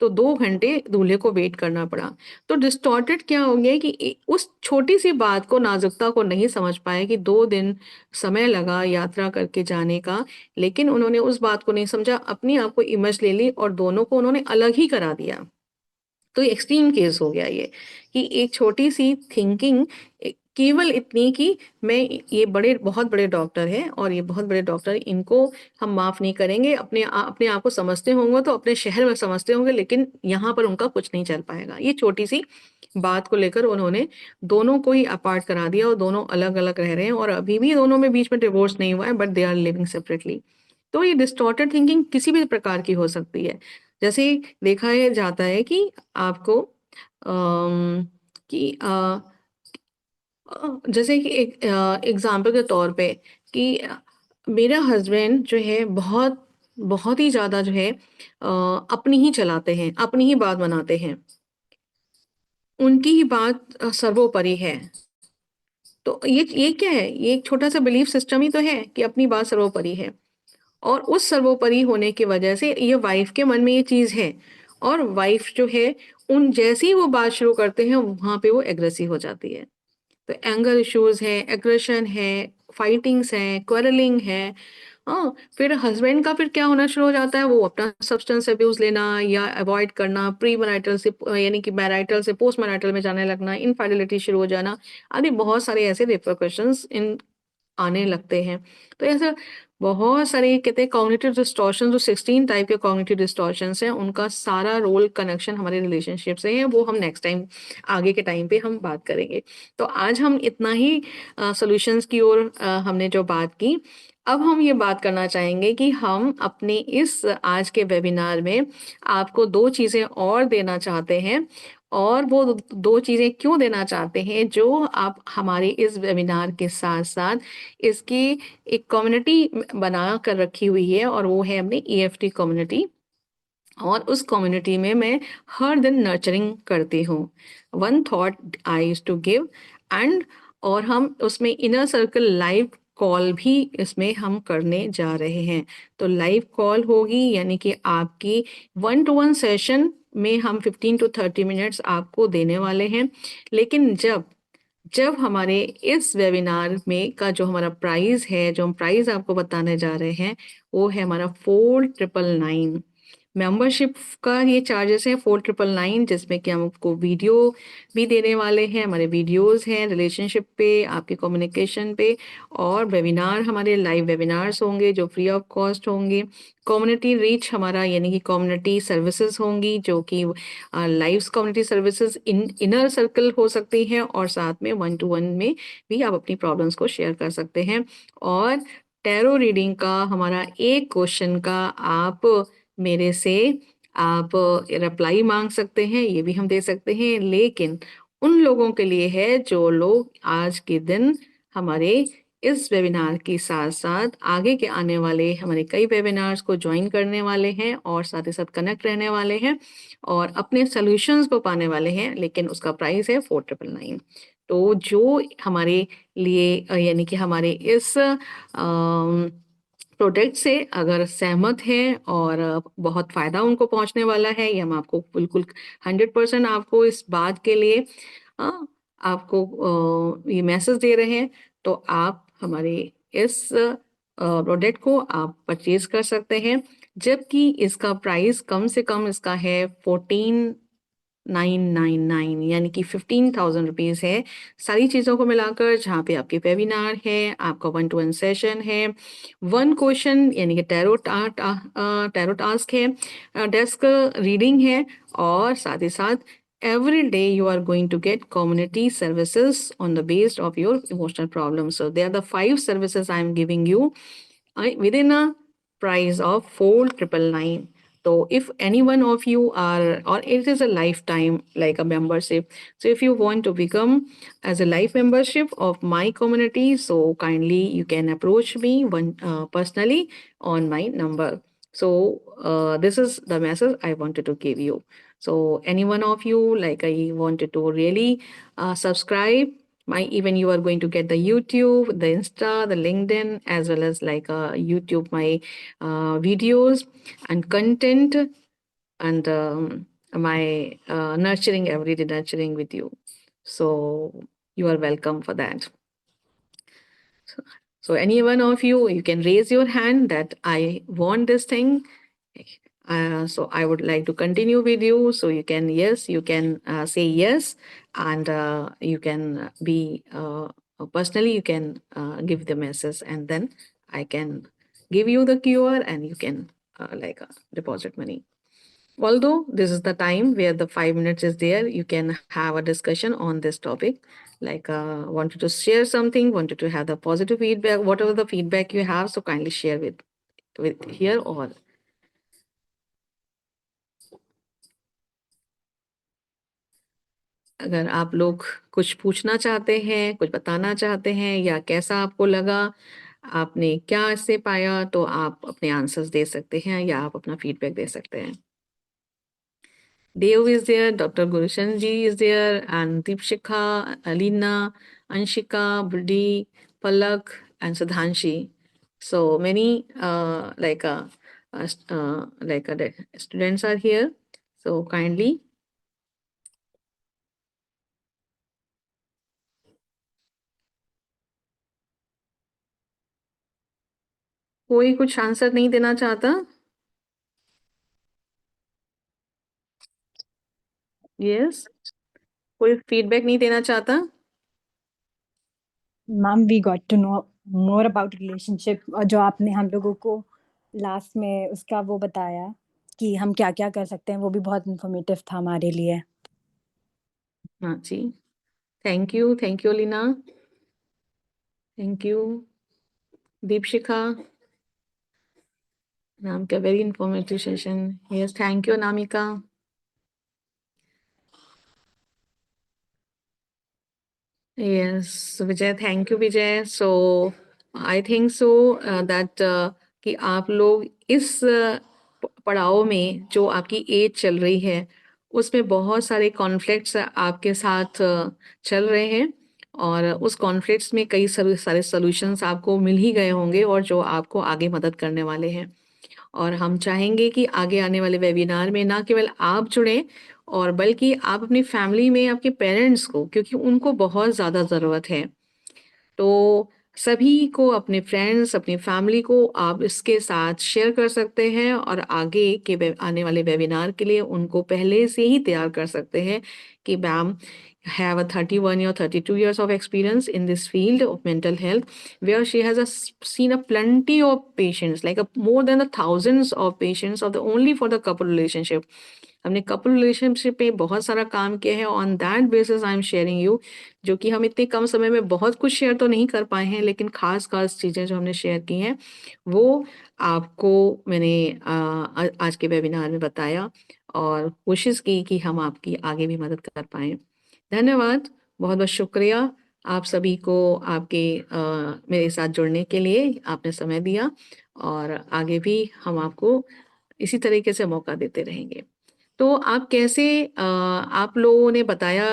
तो 2 घंटे दूल्हे को वेट करना पड़ा। तो डिस्टॉर्टेड क्या हो गया कि उस छोटी सी बात को, नाजुकता को नहीं समझ पाए कि 2 दिन समय लगा यात्रा करके जाने का, लेकिन उन्होंने उस बात को नहीं समझा, अपनी आप को इमेज ले ली और दोनों को उन्होंने अलग ही करा दिया। तो एक्सट्रीम केस हो गया ये, कि एक छोटी सी थिंकिंग, केवल इतनी कि मैं, ये बहुत बड़े डॉक्टर हैं और ये बहुत बड़े डॉक्टर, इनको हम माफ नहीं करेंगे। अपने आप को समझते होंगे तो अपने शहर में समझते होंगे, लेकिन यहाँ पर उनका कुछ नहीं चल पाएगा। ये छोटी सी बात को लेकर उन्होंने दोनों को ही अपार्ट करा दिया और दोनों अलग अलग रह रहे हैं और अभी भी दोनों में बीच में डिवोर्स नहीं हुआ है, but they are living separately. तो ये डिस्टॉर्टेड थिंकिंग किसी भी प्रकार की हो सकती है। जैसे देखा जाता है कि आपको कि जैसे कि एक एग्जाम्पल के तौर पे कि मेरा हस्बैंड जो है बहुत बहुत ही ज्यादा जो है अपनी ही चलाते हैं, अपनी ही बात बनाते हैं, उनकी ही बात सर्वोपरि है। तो ये क्या है? ये एक छोटा सा बिलीफ सिस्टम ही तो है कि अपनी बात सर्वोपरि है, और उस सर्वोपरि होने की वजह से ये वाइफ के मन में ये चीज है, और वाइफ जो है, उन जैसे ही वो बात शुरू करते हैं वहां पे वो एग्रेसिव हो जाती है। तो एंगर इश्यूज है, एग्रेशन है, फाइटिंग्स है, क्वेरलिंग है। हाँ, फिर हस्बैंड का फिर क्या होना शुरू हो जाता है, वो अपना सब्सटेंस अब्यूज लेना या अवॉइड करना, प्री मैरिटल से यानी कि मैरिटल से पोस्ट मैरिटल में जाने लगना, इनफाइडिलिटी शुरू हो जाना, आदि बहुत सारे ऐसे रिपरकशंस इन आने लगते हैं। तो ऐसा बहुत सारे, कहते हैं कॉग्निटिव डिस्टॉर्शन, जो 16 टाइप के कॉग्निटिव डिस्टॉर्शंस हैं, उनका सारा रोल कनेक्शन हमारे रिलेशनशिप से है, वो हम नेक्स्ट टाइम, आगे के टाइम पे हम बात करेंगे। तो आज हम इतना ही सॉल्यूशंस की ओर हमने जो बात की। अब हम ये बात करना चाहेंगे कि हम अपने इस आज के वेबिनार में आपको 2 चीजें और देना चाहते हैं। और वो 2 चीजें क्यों देना चाहते हैं, जो आप हमारे इस वेबिनार के साथ साथ इसकी एक कम्युनिटी बना कर रखी हुई है, और वो है अपनी EFT कम्युनिटी। और उस कम्युनिटी में मैं हर दिन नर्चरिंग करती हूँ, 1 thought I used to give and, और हम उसमें इनर सर्कल लाइव कॉल भी इसमें हम करने जा रहे हैं। तो लाइव कॉल होगी, यानी कि आपकी 1-to-1 सेशन में हम 15 to 30 मिनट्स आपको देने वाले हैं। लेकिन जब जब हमारे इस वेबिनार में का जो हमारा प्राइस है, जो हम प्राइस आपको बताने जा रहे हैं, वो है हमारा 4999। मेंबरशिप का ये चार्जेस है 4999, जिसमें कि हम आपको वीडियो भी देने वाले हैं, हमारे वीडियोस हैं रिलेशनशिप पे, आपके कम्युनिकेशन पे, और वेबिनार, हमारे लाइव वेबिनार्स होंगे जो फ्री ऑफ कॉस्ट होंगे। कम्युनिटी रीच हमारा, यानी कि कम्युनिटी सर्विसेज होंगी, जो कि live community services inner circle हो सकती हैं, और साथ में 1-to-1 में भी आप अपनी प्रॉब्लम्स को शेयर कर सकते हैं। और टैरो रीडिंग का हमारा एक क्वेश्चन का आप मेरे से आप रिप्लाई मांग सकते हैं, ये भी हम दे सकते हैं, लेकिन उन लोगों के लिए है जो लोग आज के दिन हमारे इस वेबिनार के साथ साथ आगे के आने वाले हमारे कई वेबिनार्स को ज्वाइन करने वाले हैं, और साथ ही साथ कनेक्ट रहने वाले हैं और अपने सॉल्यूशंस को पाने वाले हैं, लेकिन उसका प्राइस है 4999। तो जो हमारे लिए यानी कि हमारे इस प्रोडक्ट से अगर सहमत हैं और बहुत फायदा उनको पहुंचने वाला है, ये हम आपको बिल्कुल 100% आपको इस बात के लिए आपको ये मैसेज दे रहे हैं, तो आप हमारे इस प्रोडक्ट को आप परचेज कर सकते हैं। जबकि इसका प्राइस कम से कम इसका है 14,999 यानी कि 15,000 रुपीज़ है सारी चीज़ों को मिलाकर, जहाँ पे आपके वेबिनार है, आपका 1-to-1 सेशन है, 1 क्वेश्चन यानी कि टैरो टास्क है, डेस्क रीडिंग है, और साथ ही साथ every day you are going to get community services on the based of your emotional problems. So they are the 5 services I am giving you within a price of 4,999. So if any one of you are, or it is a lifetime like a membership. So if you want to become as a life membership of my community, so kindly you can approach me personally on my number. So this is the message I wanted to give you. So any one of you, like I wanted to really subscribe my, even you are going to get the YouTube, the Insta, the LinkedIn, as well as like YouTube, my videos and content, and my nurturing, everyday nurturing with you. So you are welcome for that. So any one of you, you can raise your hand that I want this thing. So I would like to continue with you. So you can, yes, you can say yes, and you can be personally, you can give the message, and then I can give you the QR and you can deposit money. Although this is the time where the 5 minutes is there, you can have a discussion on this topic. Like wanted to share something, wanted to have the positive feedback, whatever the feedback you have, so kindly share with here or. अगर आप लोग कुछ पूछना चाहते हैं, कुछ बताना चाहते हैं, या कैसा आपको लगा, आपने क्या इससे पाया, तो आप अपने आंसर्स दे सकते हैं या आप अपना फीडबैक दे सकते हैं. Dev is there, Dr. Gulshan ji is there, and Deepshikha, Alina, Anshika, Budhi, Palak, and Sudhanshi. So many students are here. So kindly. कोई कुछ आंसर नहीं देना चाहता? Yes. कोई फीडबैक नहीं देना चाहता? Ma'am we got to know more about relationship, और जो आपने हम लोगों को लास्ट में उसका वो बताया कि हम क्या क्या कर सकते हैं, वो भी बहुत इंफॉर्मेटिव था हमारे लिए. हाँ जी. Thank you Leena. Thank you Deepshikha. नाम का very informative session. Yes, thank you Anamika. Yes, Vijay, thank you, Vijay. So I think so that कि आप लोग इस पड़ाव में जो आपकी एज चल रही है, उसमें बहुत सारे कॉन्फ्लिक्ट्स आपके साथ चल रहे हैं, और उस कॉन्फ्लिक्ट्स में कई सारे सॉल्यूशंस आपको मिल ही गए होंगे, और जो आपको आगे मदद करने वाले हैं. और हम चाहेंगे कि आगे आने वाले वेबिनार में ना केवल आप जुड़ें, और बल्कि आप अपनी फैमिली में आपके पेरेंट्स को, क्योंकि उनको बहुत ज़्यादा ज़रूरत है. तो सभी को, अपने फ्रेंड्स, अपनी फैमिली को आप इसके साथ शेयर कर सकते हैं, और आगे के आने वाले वेबिनार के लिए उनको पहले से ही तैयार कर सकते हैं कि ma'am have a 31 or 32 years of experience in this field of mental health, where she has seen a plenty of patients, like more than the thousands of patients of the only for the couple relationship. हमने couple relationship पे बहुत सारा काम किया है. On that basis I am sharing you, जो कि हम इतने कम समय में बहुत कुछ शेयर तो नहीं कर पाए हैं, लेकिन खास चीज़ें जो हमने शेयर की हैं वो आपको मैंने आज के वेबिनार में बताया, और कोशिश की कि हम आपकी आगे भी मदद कर पाएँ. धन्यवाद, बहुत बहुत शुक्रिया आप सभी को, आपके मेरे साथ जुड़ने के लिए आपने समय दिया, और आगे भी हम आपको इसी तरीके से मौका देते रहेंगे. तो आप कैसे आप लोगों ने बताया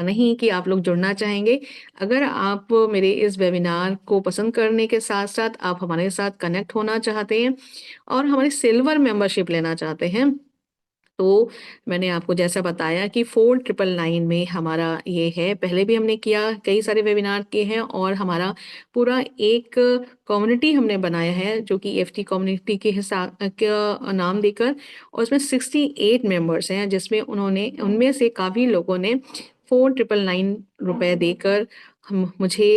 नहीं कि आप लोग जुड़ना चाहेंगे. अगर आप मेरे इस वेबिनार को पसंद करने के साथ-साथ आप हमारे साथ कनेक्ट होना चाहते हैं और हमारी सिल्वर मेंबरशिप लेना चाहते हैं, तो मैंने आपको जैसा बताया कि 4999 में हमारा ये है, पहले भी हमने किया, कई सारे वेबिनार किए हैं और हमारा पूरा एक कम्युनिटी हमने बनाया है जो कि EFT कम्युनिटी के हिसाब का नाम देकर, और उसमें 68 मेंबर्स हैं जिसमें उनमें से काफ़ी लोगों ने 4999 रुपए देकर मुझे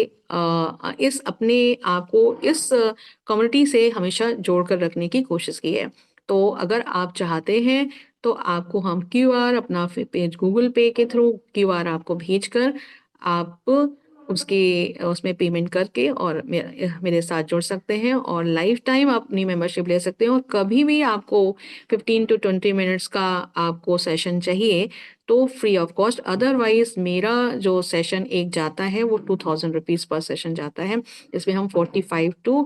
इस अपने आप को इस कम्युनिटी से हमेशा जोड़ कर रखने की कोशिश की है। तो अगर आप चाहते हैं तो आपको हम QR अपना पेज गूगल पे के थ्रू QR आपको भेजकर आप उसमें पेमेंट करके और मेरे साथ जुड़ सकते हैं और लाइफ टाइम आप अपनी मेंबरशिप ले सकते हैं। और कभी भी आपको 15 to 20 मिनट्स का आपको सेशन चाहिए तो फ्री ऑफ कॉस्ट, अदरवाइज मेरा जो सेशन एक जाता है वो 2000 रुपीज़ पर सेशन जाता है। इसमें हम 45 to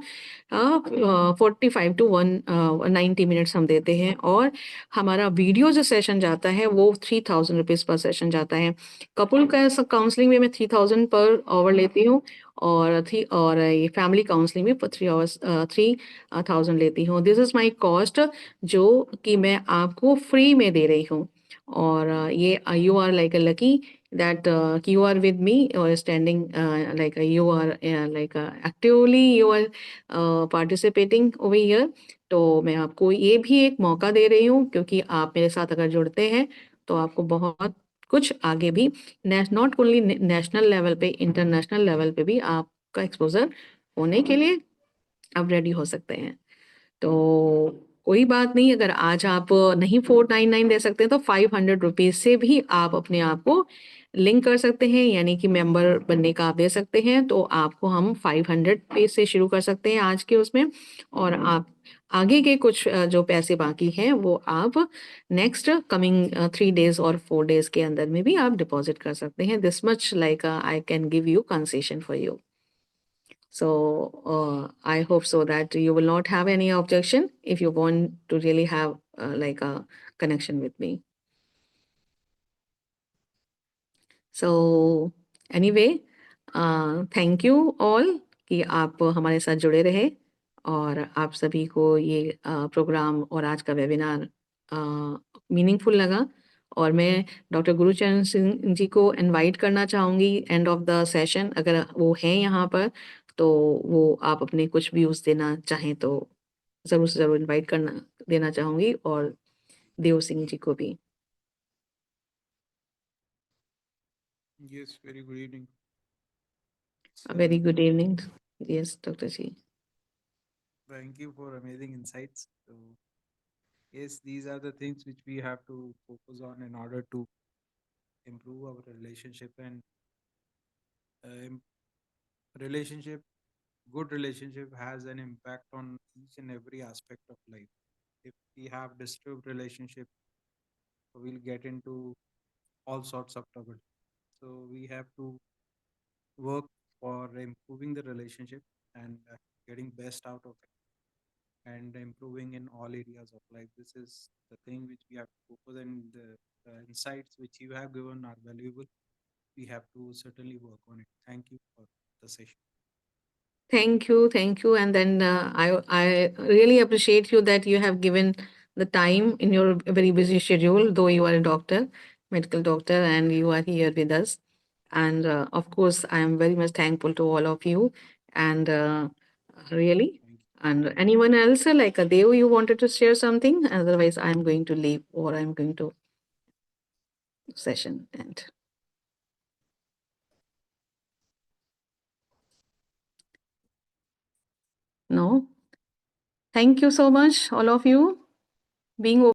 190 मिनट्स हम देते हैं और हमारा वीडियो जो सेशन जाता है वो 3000 रुपीज़ पर सेशन जाता है। कपल का काउंसलिंग में मैं 3000 पर आवर लेती हूँ और ये फैमिली काउंसलिंग में 3000 लेती हूँ। दिस इज़ माय कॉस्ट जो कि मैं आपको फ्री में दे रही हूँ। और ये you are like a lucky that you are with me or standing like you are like actively you are participating over here। तो मैं आपको ये भी एक मौका दे रही हूँ क्योंकि आप मेरे साथ अगर जुड़ते हैं तो आपको बहुत कुछ आगे भी नॉट ओनली नेशनल लेवल पे, इंटरनेशनल लेवल पे भी आपका एक्सपोजर होने के लिए आप रेडी हो सकते हैं। तो कोई बात नहीं, अगर आज आप नहीं 499 दे सकते तो 500 रुपीज से भी आप अपने आप को लिंक कर सकते हैं, यानी कि मेंबर बनने का आप दे सकते हैं। तो आपको हम 500 पे से शुरू कर सकते हैं आज के उसमें, और आप आगे के कुछ जो पैसे बाकी हैं वो आप नेक्स्ट कमिंग 3 डेज और 4 डेज के अंदर में भी आप डिपॉजिट कर सकते हैं। This much like I can give you concession for you. So I hope so that you will not have any objection if you want to really have like a connection with me. So anyway, thank you all कि आप हमारे साथ जुड़े रहे और आप सभी को ये प्रोग्राम और आज का वेबिनार मीनिंगफुल लगा। और मैं डॉक्टर गुरुचरण सिंह जी को इनवाइट करना चाहूँगी एंड ऑफ द सेशन, अगर वो हैं यहाँ पर तो वो आप अपने कुछ व्यूज़ देना चाहें तो ज़रूर से ज़रूर इनवाइट देना चाहूँगी, और देव सिंह जी को भी। Yes, very good evening. Very So, good evening. Yes doctor ji. thank you for amazing insights. So, yes, these are the things which we have to focus on in order to improve our relationship and im- relationship. Good relationship has an impact on each and every aspect of life. If we have disturbed relationship, we'll get into all sorts of trouble. So we have to work for improving the relationship and getting best out of it and improving in all areas of life. This is the thing which we have to focus, and the insights which you have given are valuable. We have to certainly work on it. Thank you for the session. Thank you. And then I really appreciate you that you have given the time in your very busy schedule, though you are a doctor, medical doctor, and you are here with us. And of course, I am very much thankful to all of you. And really, Thank you. and anyone else like Dev, you wanted to share something? Otherwise, I am going to leave, or I'm going to session end. No. Thank you so much, all of you, being